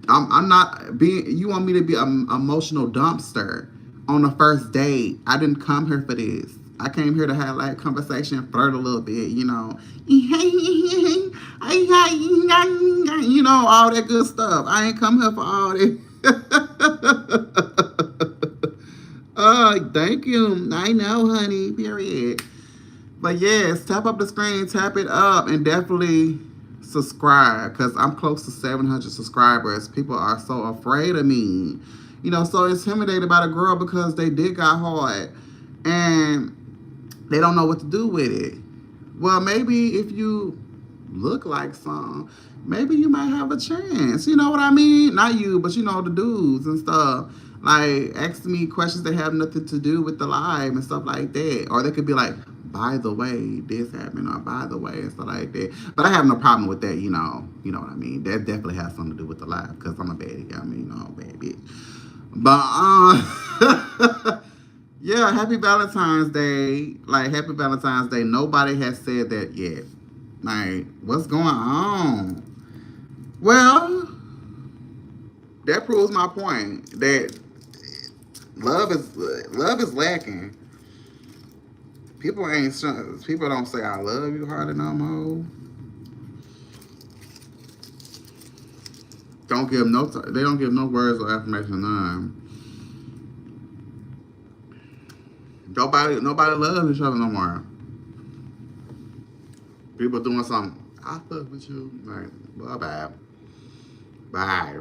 I'm not being. You want me to be an emotional dumpster on the first date? I didn't come here for this. I came here to have like conversation, flirt a little bit, all that good stuff. I ain't come here for all that. Oh, thank you. I know, honey. Period. But yes, tap up the screen, tap it up, and definitely subscribe, because I'm close to 700 subscribers. People are so afraid of me, so intimidated by the girl because they did got hard and they don't know what to do with it. Well, maybe if you look like some, maybe you might have a chance. You know what I mean? Not you, but the dudes and stuff. Like, ask me questions that have nothing to do with the live and stuff like that. Or they could be like, by the way, this happened, or by the way, and stuff like that. But I have no problem with that, You know what I mean? That definitely has something to do with the live, because I'm a baddie. Bad bitch. But, yeah, happy Valentine's Day. Like, happy Valentine's Day. Nobody has said that yet. Like, what's going on? Well, that proves my point that love is lacking. People don't say I love you hardly no more. They don't give no words of affirmation, none. Nobody loves each other no more. People doing something. I fuck with you. Like, bye. Bye.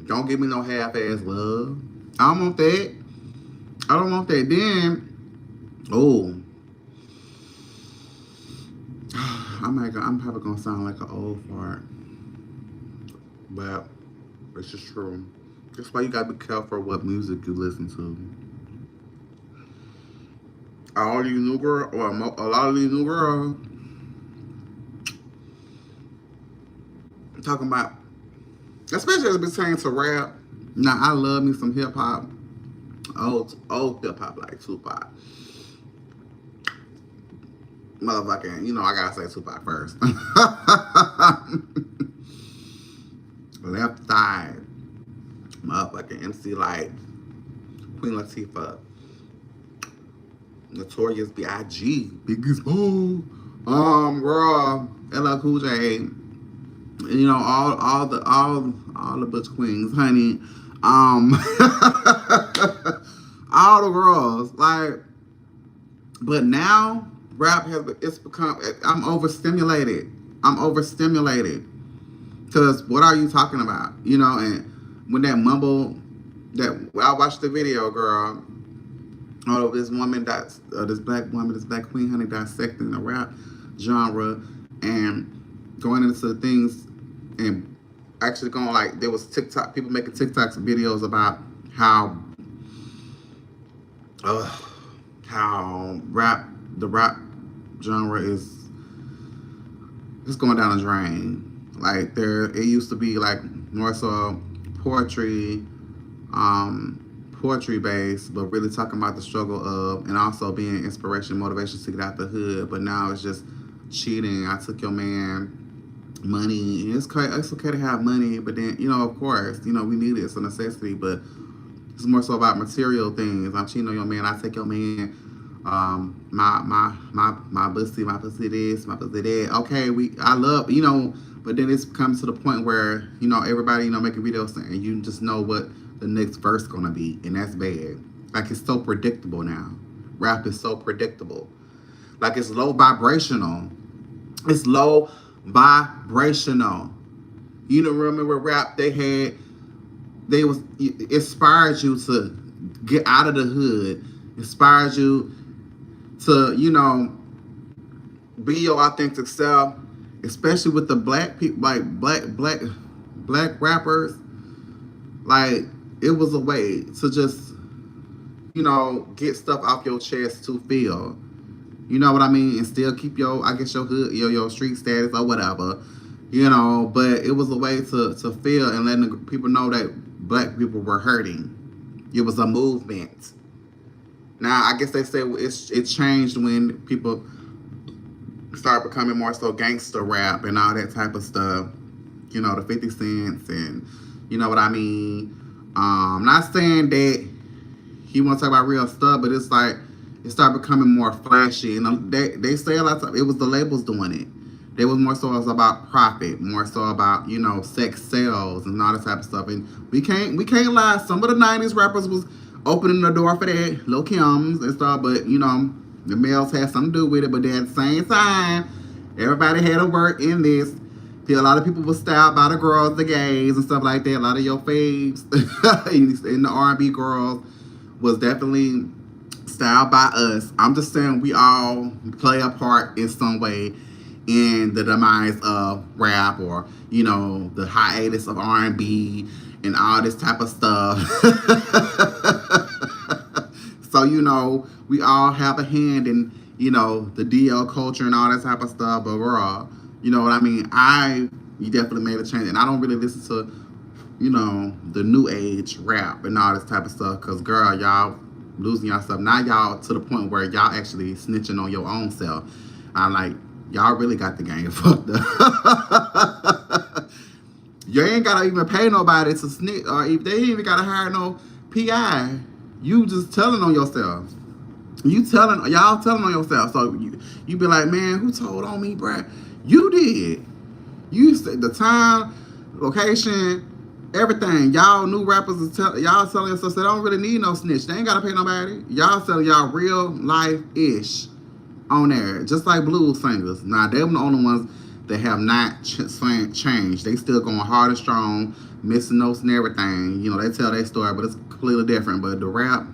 Don't give me no half-ass love. I don't want that. Then, I'm probably gonna sound like an old fart, but it's just true. That's why you gotta be careful what music you listen to. All these new girls, or a lot of these new girls, talking about, especially as it pertains to rap. Now, I love me some hip hop, old hip hop like Tupac. Motherfucking, I gotta say Tupac first. Left Side, motherfucking MC Light, Queen Latifah, Notorious B.I.G., Biggest Boo, Raw, LL Cool J, all the Butch Queens, honey, all the girls, like. But now rap it's become. I'm overstimulated. Because what are you talking about? And when that mumble, I watched the video, girl. Oh, this black queen, honey, dissecting the rap genre and going into things and actually going, like, there was people making TikToks videos about how the rap genre is going down the drain. Like, it used to be like more so poetry based, but really talking about the struggle of, and also being inspiration, motivation to get out the hood. But now it's just cheating. I took your man money. And it's okay to have money, but then, of course, we need it. It's a necessity, but it's more so about material things. I'm cheating on your man. I take your man. My pussy this, my pussy that. Okay, I love, but then it's comes to the point where, everybody, making videos and you just know what the next verse gonna be, and that's bad. Like, it's so predictable now. Rap is so predictable. Like, it's low vibrational. Remember rap, they inspired you to get out of the hood, inspired you to, be your authentic self, especially with the black people, like black rappers. Like, it was a way to just, get stuff off your chest to feel. You know what I mean? And still keep your hood, your street status or whatever. But it was a way to feel and letting the people know that black people were hurting. It was a movement. Now I guess they say it changed when people start becoming more so gangster rap and all that type of stuff. You know, the 50 Cents and you know what I mean. Not saying that he want to talk about real stuff, but it's like it started becoming more flashy. And they say a lot of it was the labels doing it. They was more so about profit, more so about sex sales and all that type of stuff. And we can't lie. Some of the '90s rappers was opening the door for that, Lil Kim's and stuff. But the males had something to do with it. But then at the same time, everybody had to work in this. A lot of people were styled by the girls, the gays, and stuff like that. A lot of your faves in the R&B girls was definitely styled by us. I'm just saying we all play a part in some way in the demise of rap or the hiatus of R&B and all this type of stuff. So we all have a hand in the DL culture and all that type of stuff. But we're all what I mean. You definitely made a change, and I don't really listen to the new age rap and all this type of stuff. Cause girl, y'all losing yourself. Now y'all to the point where y'all actually snitching on your own self. I'm like, y'all really got the game fucked up. You ain't gotta even pay nobody to snitch, or if they ain't even gotta hire no PI. You just telling on yourself. Y'all telling on yourself. So you be like, man, who told on me, bruh? You did. You said the time, location, everything. Y'all new rappers y'all telling yourself they don't really need no snitch. They ain't gotta pay nobody. Y'all telling y'all real life ish on there, just like blues singers. Now they're the only ones that have not changed. They still going hard and strong, missing notes and everything. They tell their story, but it's completely different. But the rap,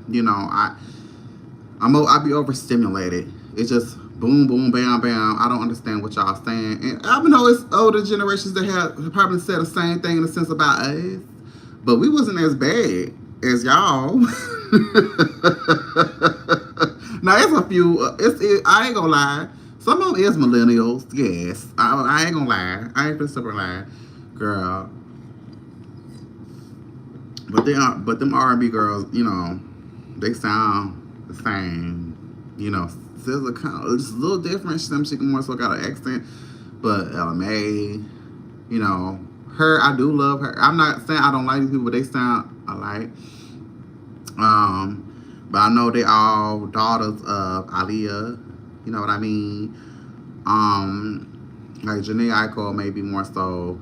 I be overstimulated. It's just boom, boom, bam, bam. I don't understand what y'all saying. And I know it's older generations that have probably said the same thing in a sense about us, but we wasn't as bad as y'all. Now it's a few. I ain't gonna lie. Some of them is millennials. Yes, I ain't gonna lie. I ain't gonna super lie, girl. But them R&B girls, they sound the same. SZA kind of just a little different. She more so got an accent, but LMA, her, I do love her. I'm not saying I don't like these people, but they sound alike. But I know they all daughters of Aaliyah. You know what I mean? Like Janae Aiko maybe more so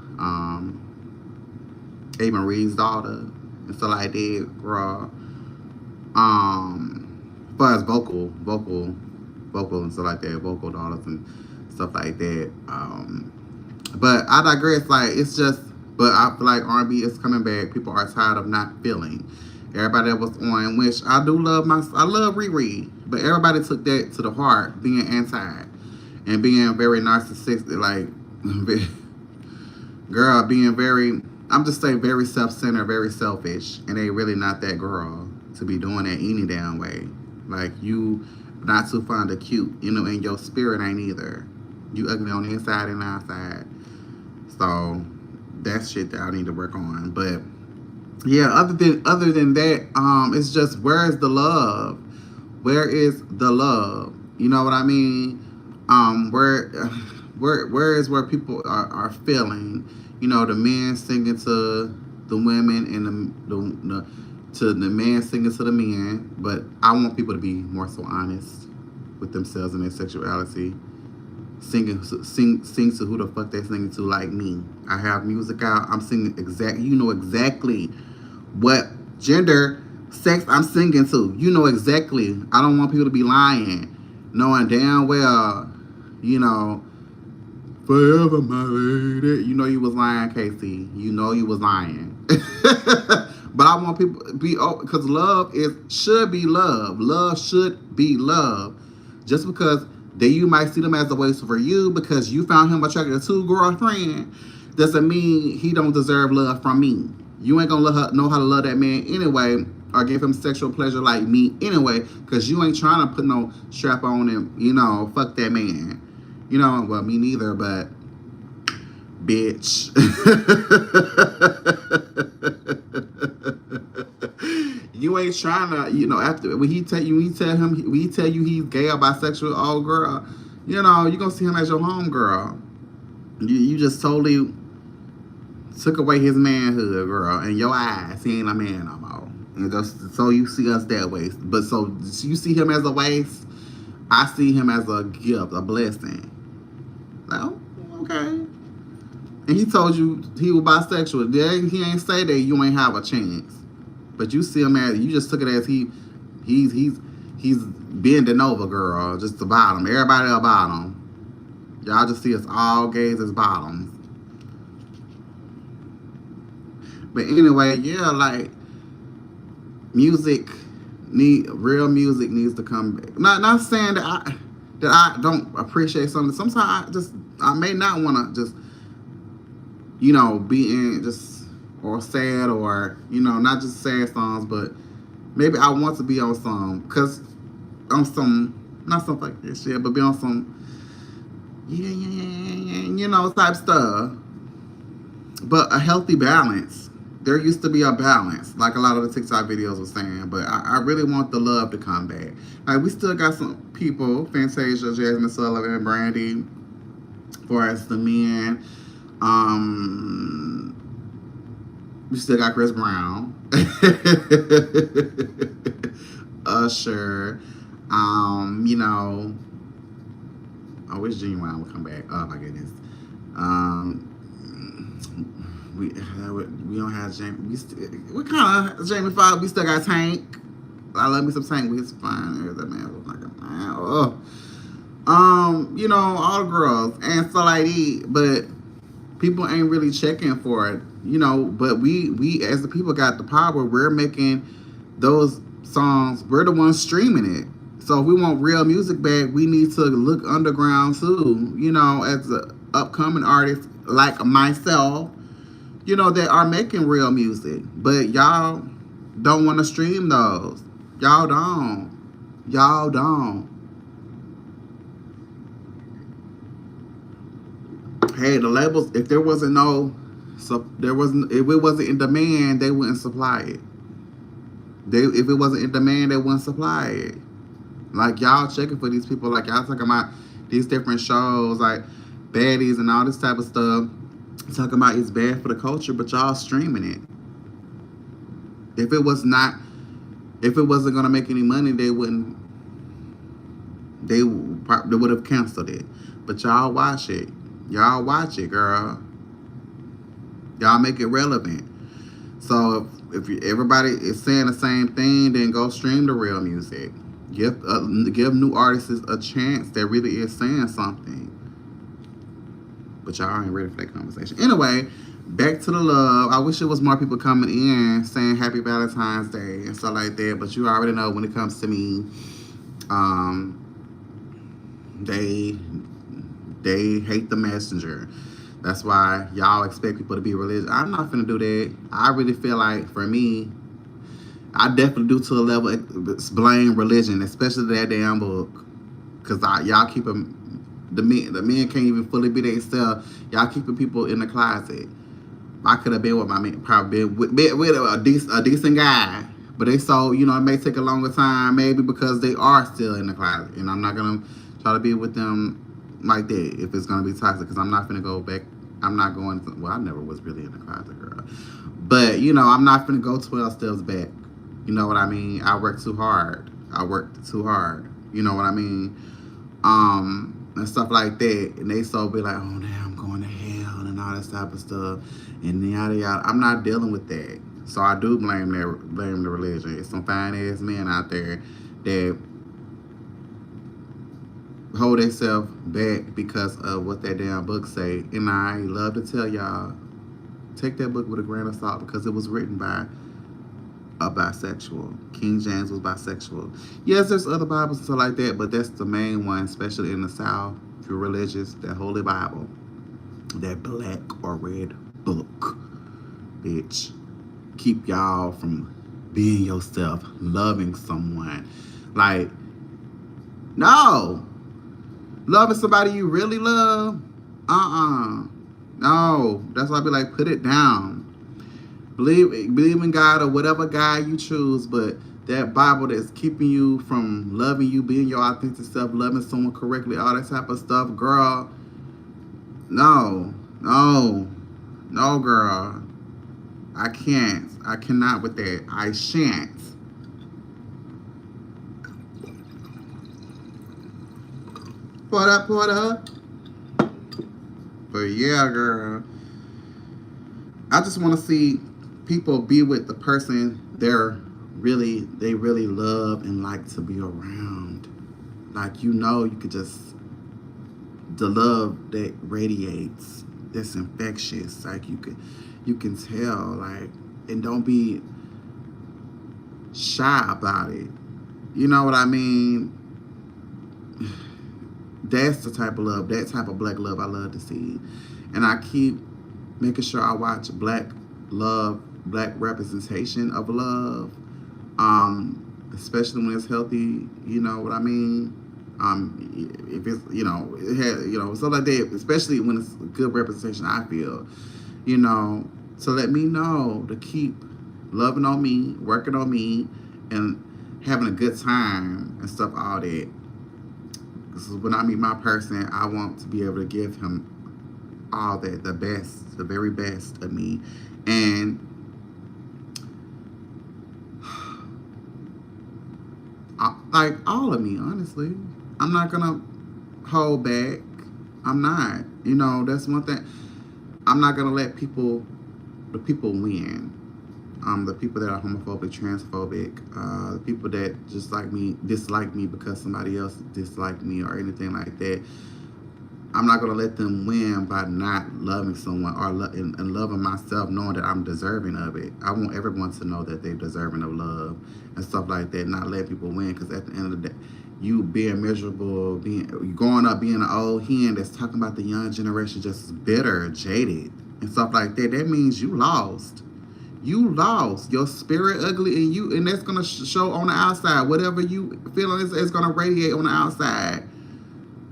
A. Marie's daughter and stuff like that, girl. But as vocal and stuff like that, vocal daughters and stuff like that. But I digress. Like it's just, but I feel like R&B is coming back. People are tired of not feeling. Everybody that was on, which I do love I love Riri, but everybody took that to the heart, being anti and being very narcissistic, like girl, being very, I'm just saying very self-centered, very selfish, and they really not that girl to be doing that any damn way. Like you not too fond of cute, and your spirit ain't either. You ugly on the inside and outside. So that's shit that I need to work on. But yeah, other than that, it's just where is the love? Where is the love? You know what I mean? Where is where people are feeling? The men singing to the women and to the men singing to the men. But I want people to be more so honest with themselves and their sexuality. Sing to who the fuck they singing to, like me. I have music out. I'm singing exactly. You know exactly what gender, sex I'm singing to. You know exactly. I don't want people to be lying, knowing damn well, forever my lady. You was lying, Casey. You was lying. But I want people to be, because love should be love. Love should be love. Just because you might see them as a waste for you because you found him attractive to girlfriend, doesn't mean he don't deserve love from me. You ain't gonna know how to love that man anyway, or give him sexual pleasure like me anyway, because you ain't trying to put no strap on and, fuck that man. Well, me neither, but bitch. You ain't trying to, after when he tell you he's gay or bisexual, oh girl, you gonna see him as your home girl. You just totally took away his manhood, girl, in your eyes. He ain't a man no more. And just so you see us that way. But so you see him as a waste, I see him as a gift, a blessing. Like, oh, okay. And he told you he was bisexual. He ain't say that you ain't have a chance. But you see him as, you just took it as he's bending over, girl. Just the bottom. Everybody at the bottom. Y'all just see us all gays as bottoms. But anyway, yeah, like real music needs to come back. Not saying that I don't appreciate something. Sometimes I may not want to just be in just or sad or not just sad songs, but maybe I want to be on some not something like this shit, but be on some type stuff. But a healthy balance. There used to be a balance, like a lot of the TikTok videos were saying, but I really want the love to come back. Like, we still got some people, Fantasia, Jasmine Sullivan, Brandy, for us, the men. We still got Chris Brown, Usher. I wish Genuine would come back. Oh my goodness. We don't have Jamie. We kind of Jamie Foxx. We still got Tank. I love me some Tank. He's fine. That man was like a man. Oh. All the girls and so like that, but people ain't really checking for it. But we as the people got the power. We're making those songs. We're the ones streaming it. So if we want real music back, we need to look underground too. As an upcoming artist like myself. That are making real music. But y'all don't want to stream those. Y'all don't. Hey, the labels, if there wasn't if it wasn't in demand, they wouldn't supply it. If it wasn't in demand, they wouldn't supply it. Like, y'all checking for these people, like y'all talking about these different shows, like baddies and all this type of stuff. Talking about it's bad for the culture, but y'all streaming it. If it wasn't gonna make any money, they would have canceled it. But y'all watch it. Y'all watch it, girl. Y'all make it relevant. So if everybody is saying the same thing, then go stream the real music. Give new artists a chance that really is saying something. But y'all ain't ready for that conversation. Anyway, back to the love. I wish it was more people coming in saying Happy Valentine's Day and stuff like that. But you already know when it comes to me, they hate the messenger. That's why y'all expect people to be religious. I'm not finna do that. I really feel like, for me, I definitely do to a level blame religion, especially that damn book. Because y'all keep them, the men can't even fully be themselves. Y'all keeping people in the closet. I could have been with my man, probably been with a decent guy. But it may take a longer time, maybe because they are still in the closet. And I'm not going to try to be with them like that if it's going to be toxic. Because I'm not going to go back. I'm not going to, well, I never was really in the closet, girl. But, I'm not going to go 12 steps back. You know what I mean? I worked too hard. You know what I mean? And stuff like that. And they so be like, oh, damn, I'm going to hell and all this type of stuff. And yada, yada. I'm not dealing with that. So I do blame the religion. It's some fine-ass men out there that hold themselves back because of what that damn book say. And I love to tell y'all, take that book with a grain of salt because it was written by a bisexual. King James was bisexual. Yes, there's other Bibles and stuff like that, but that's the main one, especially in the South. If you're religious, that Holy Bible, that black or red book, bitch, keep y'all from being yourself, loving someone. Like, no. Loving somebody you really love? No. That's why I be like, put it down. Believe in God or whatever God you choose, but that Bible that's keeping you from loving you, being your authentic self, loving someone correctly, all that type of stuff, girl. No, no, no, girl. I can't. I cannot with that. I shan't. Put up. But yeah, girl. I just want to see people be with the person they really love and like to be around. Like you could just the love that radiates, that's infectious. Like you can tell, like, and don't be shy about it. You know what I mean? That's the type of love, that type of black love I love to see. And I keep making sure I watch black love, black representation of love, especially when it's healthy. You know what I mean? If it's it had stuff like that, especially when it's good representation. I feel you know to let me know to keep loving on me, working on me, and having a good time and stuff. All that. Because when I meet my person, I want to be able to give him all that, the best, the very best of me, and like all of me. Honestly, I'm not gonna hold back. I'm not. That's one thing. I'm not gonna let the people win. The people that are homophobic, transphobic, the people that just like me dislike me because somebody else disliked me or anything like that. I'm not gonna let them win by not loving someone and loving myself, knowing that I'm deserving of it. I want everyone to know that they're deserving of love and stuff like that. Not let people win, because at the end of the day, you being miserable, growing up being an old hen that's talking about the young generation just bitter, jaded, and stuff like that. That means you lost. You lost. Your spirit ugly, and that's gonna show on the outside. Whatever you feeling is gonna radiate on the outside.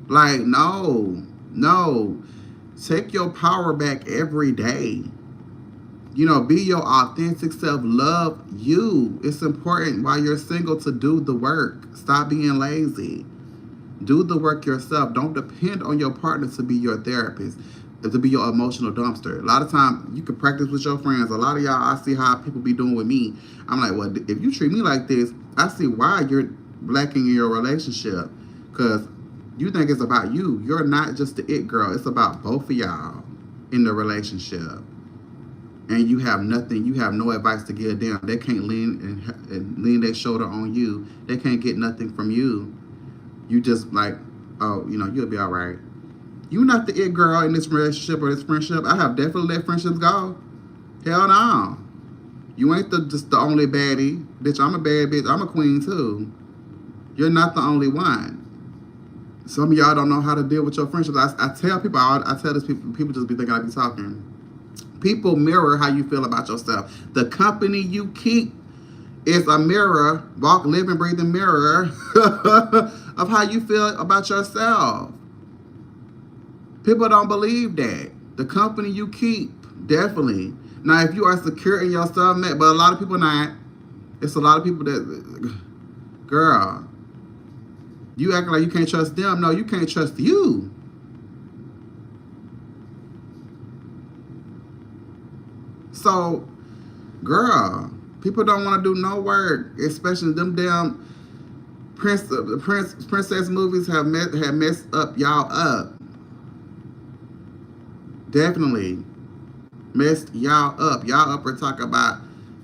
Like, no, no. Take your power back every day. Be your authentic self. Love you. It's important while you're single to do the work. Stop being lazy. Do the work yourself. Don't depend on your partner to be your therapist, to be your emotional dumpster. A lot of times you can practice with your friends. A lot of y'all, I see how people be doing with me. I'm like, well, if you treat me like this, I see why you're lacking in your relationship. Because you think it's about you. You're not just the it girl. It's about both of y'all in the relationship. And you have nothing. You have no advice to give them. They can't and lean their shoulder on you. They can't get nothing from you. You just like, oh, you'll be all right. You're not the it girl in this relationship or this friendship. I have definitely let friendships go. Hell no. You ain't just the only baddie. Bitch, I'm a bad bitch. I'm a queen too. You're not the only one. Some of y'all don't know how to deal with your friendships. I tell people, I tell this people just be thinking I be talking. People mirror how you feel about yourself. The company you keep is a mirror, living, breathing mirror of how you feel about yourself. People don't believe that. The company you keep, definitely. Now, if you are secure in yourself, but a lot of people not. It's a lot of people that, girl, you acting like you can't trust them. No, you can't trust you. So, girl, people don't want to do no work, especially them damn princess movies have messed up y'all up. Definitely messed y'all up. Y'all up and talk about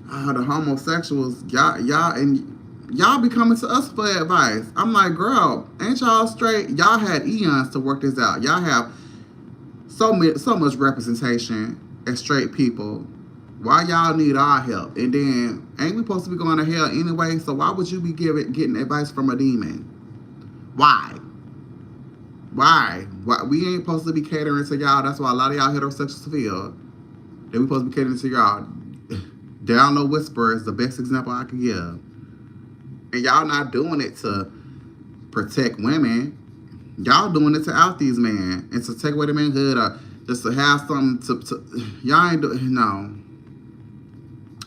the homosexuals. Y'all be coming to us for advice. I'm like, girl, ain't y'all straight? Y'all had eons to work this out. Y'all have so much representation as straight people. Why y'all need our help? And then ain't we supposed to be going to hell anyway? So why would you be getting advice from a demon? Why? Why? We ain't supposed to be catering to y'all. That's why a lot of y'all heterosexuals feel that we supposed to be catering to y'all. Down Low Whisper is the best example I can give. And y'all not doing it to protect women. Y'all doing it to out these men and to take away the manhood or just to have something to y'all ain't doing. No.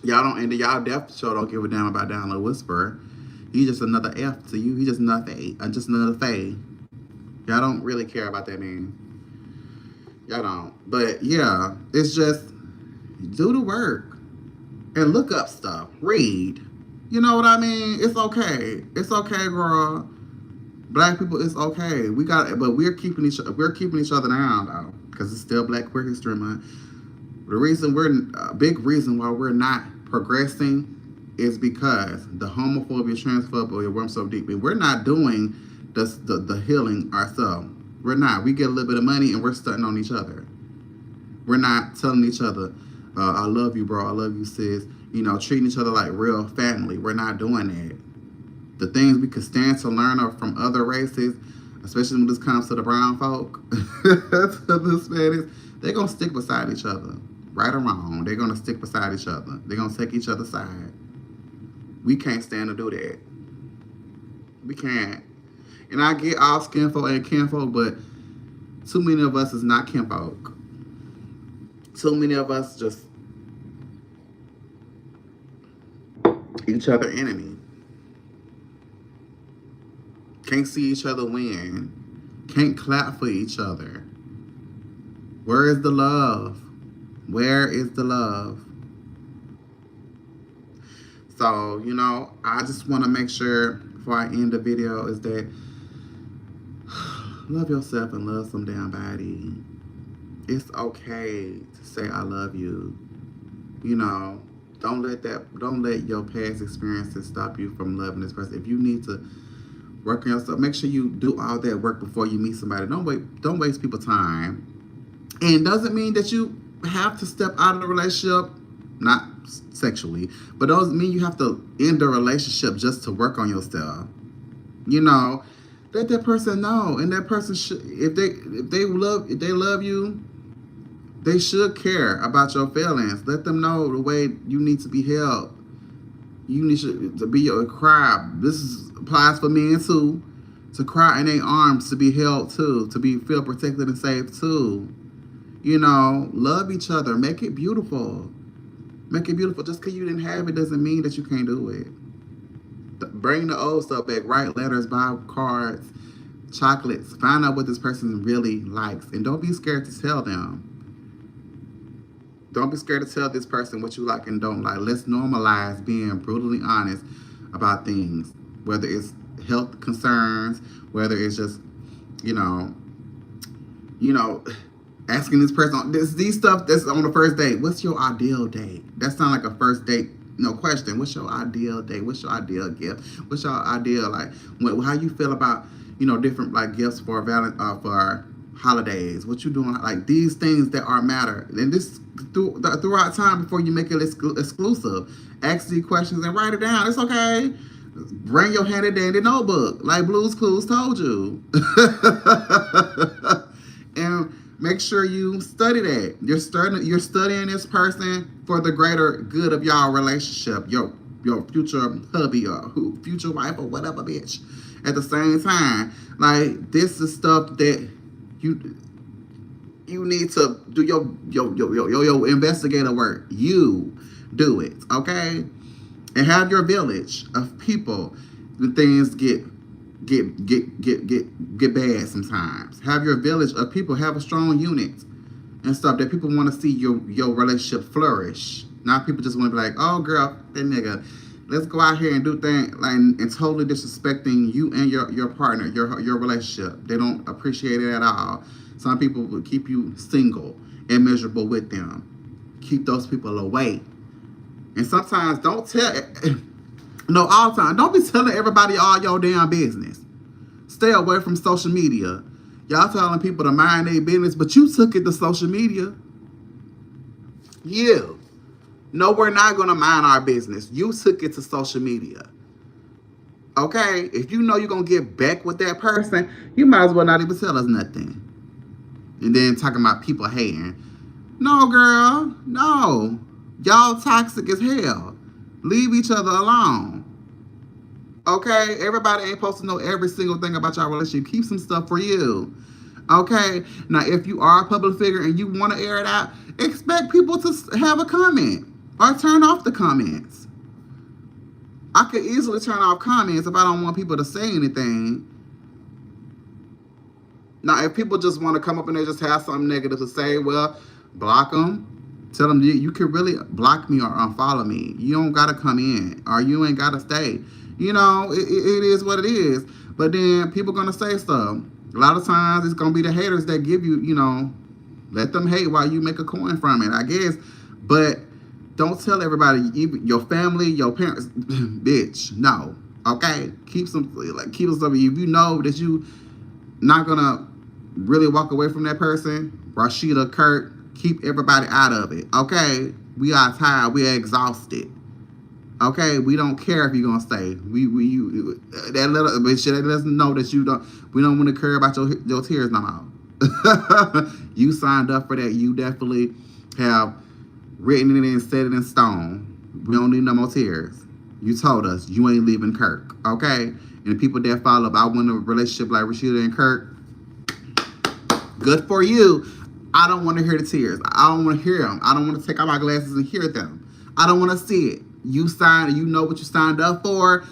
Y'all don't, and y'all definitely sure don't give a damn about Download Whisperer. He's just another F to you. He's just another just another Faye. Y'all don't really care about that man. Y'all don't. But yeah, it's just do the work and look up stuff. Read. You know what I mean? It's okay. It's okay, girl. Black people, it's okay. We got, but we're keeping each other down though, because it's still Black Queer History Month. The reason we're a big reason why we're not progressing is because the homophobia, transphobia runs so deep. We're not doing the healing ourselves. We're not. We get a little bit of money and we're stunting on each other. We're not telling each other, I love you, bro. I love you, sis. You know, treating each other like real family. We're not doing that. The things we could stand to learn are from other races, especially when this comes to the brown folk, to the Hispanics, they're going to stick beside each other. Right or wrong, they're going to stick beside each other. They're going to take each other's side. We can't stand to do that. We can't. And I get all skinfolk and kinfolk, but too many of us is not kinfolk. Too many of us just each other enemy. Can't see each other win. Can't clap for each other. Where is the love? Where is the love? So, you know, I just want to make sure before I end the video is that love yourself and love some damn body. It's okay to say I love you. You know, don't let your past experiences stop you from loving this person. If you need to work on yourself, make sure you do all that work before you meet somebody. Don't waste people's time. And doesn't mean that you have to step out of the relationship, not sexually, but doesn't mean you have to end the relationship just to work on yourself. You know, let that person know, and that person should, if they love you, they should care about your feelings. Let them know the way you need to be held. You need to be your cry. Applies for men too, to cry in their arms, to be held too, to feel protected and safe too. You know, love each other. Make it beautiful. Make it beautiful. Just because you didn't have it doesn't mean that you can't do it. Bring the old stuff back. Write letters, buy cards, chocolates. Find out what this person really likes. And don't be scared to tell them. Don't be scared to tell this person what you like and don't like. Let's normalize being brutally honest about things. Whether it's health concerns, whether it's just, you know, asking this person these stuff that's on the first date. What's your ideal date? That sounds like a first date question. What's your ideal date? What's your ideal gift? What's your ideal how you feel about different like gifts for for holidays? What you doing? Like these things that are matter. And this throughout time before you make it exclusive. Ask these questions and write it down. It's okay. Bring your handy dandy notebook like Blue's Clues told you. And make sure you study that. You're studying this person for the greater good of y'all relationship, your future hubby or future wife or whatever, bitch. At the same time, like this is stuff that you need to do your investigator work. You do it, okay? And have your village of people when things get bad sometimes. Have your village of people, have a strong unit and stuff that people want to see your relationship flourish. Not people just want to be like, oh girl, that nigga, let's go out here and do things like and totally disrespecting you and your partner, your relationship. They don't appreciate it at all. Some people will keep you single and miserable with them. Keep those people away. And sometimes don't tell all the time. Don't be telling everybody all your damn business. Stay away from social media. Y'all telling people to mind their business, but you took it to social media. You. No, we're not going to mind our business. You took it to social media. Okay? If you know you're going to get back with that person, you might as well not even tell us nothing. And then talking about people hating. No, girl. No. Y'all toxic as hell. Leave each other alone. Okay? Everybody ain't supposed to know every single thing about your relationship. Keep some stuff for you. Okay? Now, if you are a public figure and you want to air it out, expect people to have a comment. or turn off the comments. I could easily turn off comments if I don't want people to say anything. Now, if people just want to come up and they just have something negative to say, well, block them. Tell them you can really block me or unfollow me. You don't gotta come in, or you ain't gotta stay. It is what it is. But then people gonna say stuff. A lot of times it's gonna be the haters that give you, let them hate while you make a coin from it, I guess. But don't tell everybody, even your family, your parents, bitch. No, okay. Keep some stuff. If you know that you not gonna really walk away from that person, Rashida, Kurt, keep everybody out of it. Okay, we are tired. We are exhausted. Okay, we don't care if you're gonna stay. That little bitch that lets us know that you don't. We don't want to care about your tears no more. You signed up for that. You definitely have written it and set it in stone. We don't need no more tears. You told us you ain't leaving Kirk. Okay, and the people that follow, I want a relationship like Rashida and Kirk. Good for you. I don't want to hear the tears. I don't want to hear them. I don't want to take out my glasses and hear them. I don't want to see it. You signed. You know what you signed up for.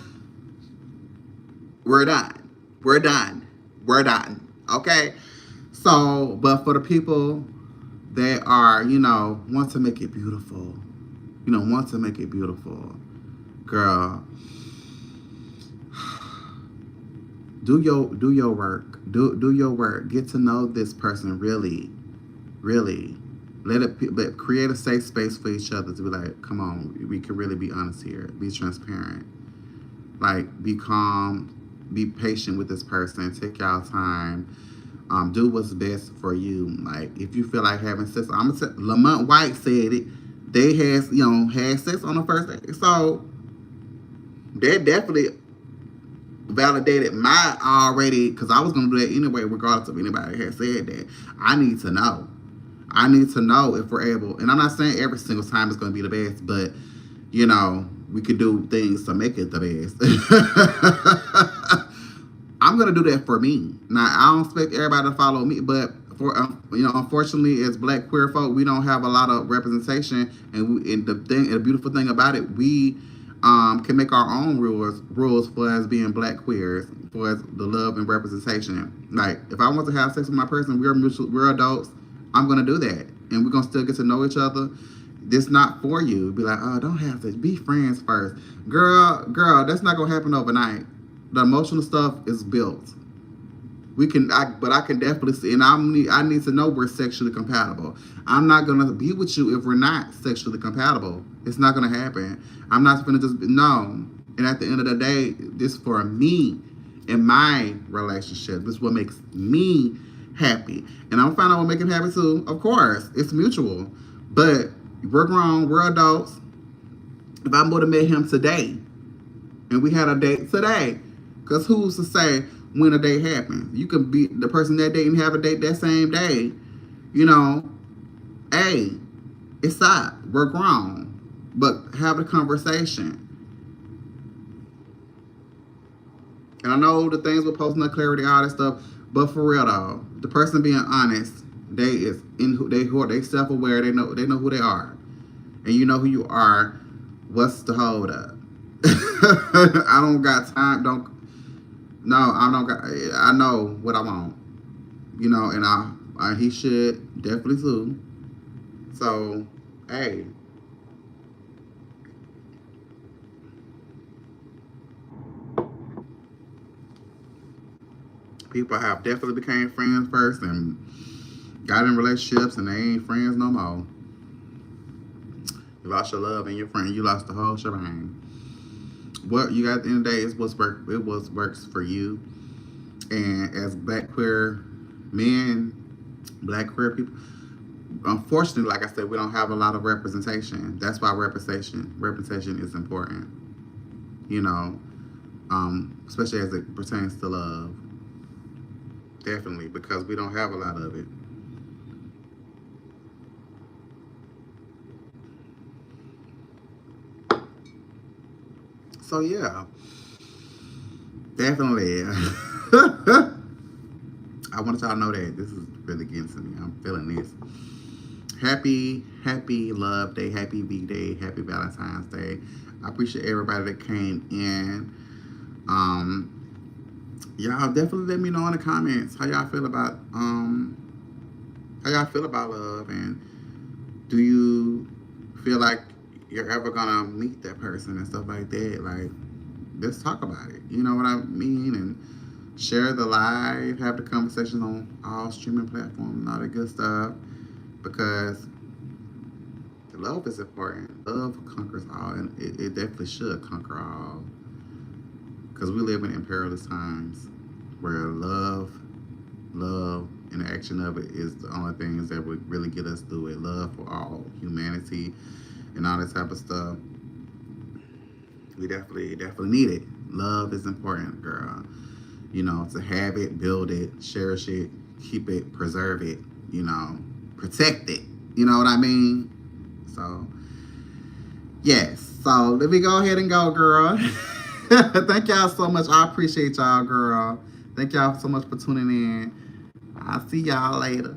We're done. We're done. We're done. Okay. So, but for the people that are, want to make it beautiful, want to make it beautiful, girl, do your work. Do your work. Get to know this person really. Create a safe space for each other to be like, come on, we can really be honest here, be transparent, like be calm, be patient with this person, take y'all time, do what's best for you. Like if you feel like having sex, I'm gonna say Lamont White said it. They had sex on the first day, so that definitely validated my already, because I was gonna do that anyway, regardless of anybody had said that. I need to know. I need to know if we're able, and I'm not saying every single time it's going to be the best, but, we could do things to make it the best. I'm going to do that for me. Now, I don't expect everybody to follow me, but, unfortunately, as Black queer folk, we don't have a lot of representation, and the beautiful thing about it, we can make our own rules for us being Black queers, for us the love and representation. Like, if I want to have sex with my person, we're adults, I'm gonna do that, and we're gonna still get to know each other. This not for you. Be like, oh, don't have to be friends first, girl. That's not gonna happen overnight. The emotional stuff is built. But I can definitely see, and I need to know we're sexually compatible. I'm not gonna be with you if we're not sexually compatible. It's not gonna happen. I'm not gonna just no. And at the end of the day, this for me in my relationship. This is what makes me happy, and I'm finding out what makes him happy too. Of course, it's mutual, but we're grown, we're adults. If I would have met him today, and we had a date today, because who's to say when a date happens? You can be the person that date and have a date that same day. Hey, it's up. We're grown, but have a conversation. And I know the things with posting the clarity, all that stuff. But for real though, the person being honest, they self-aware, they know who they are. And you know who you are, what's the hold up? I don't got time, I know what I want. And he should definitely too. So, hey. People have definitely became friends first and got in relationships, and they ain't friends no more. You lost your love and your friend. You lost the whole shebang. What you got at the end of the day is what works for you. And as Black queer men, Black queer people, unfortunately, like I said, we don't have a lot of representation. That's why representation is important. Especially as it pertains to love. Definitely, because we don't have a lot of it. So yeah, definitely. I want y'all to know that this is really getting to me. I'm feeling this. happy Love Day, happy V Day, happy Valentine's Day. I appreciate everybody that came in. Um, y'all definitely let me know in the comments how y'all feel about love, and do you feel like you're ever gonna meet that person and stuff like that? Like, let's talk about it. You know what I mean? And share the live, have the conversation on all streaming platforms and all that good stuff, because love is important. Love conquers all, and it definitely should conquer all. Because we live in perilous times where love, and the action of it is the only things that would really get us through it. Love for all humanity and all that type of stuff. We definitely need it. Love is important, girl. You know, to have it, build it, cherish it, keep it, preserve it, you know, protect it. You know what I mean? So, yes. So, let me go ahead and go, girl. Thank y'all so much. I appreciate y'all, girl. Thank y'all so much for tuning in. I'll see y'all later.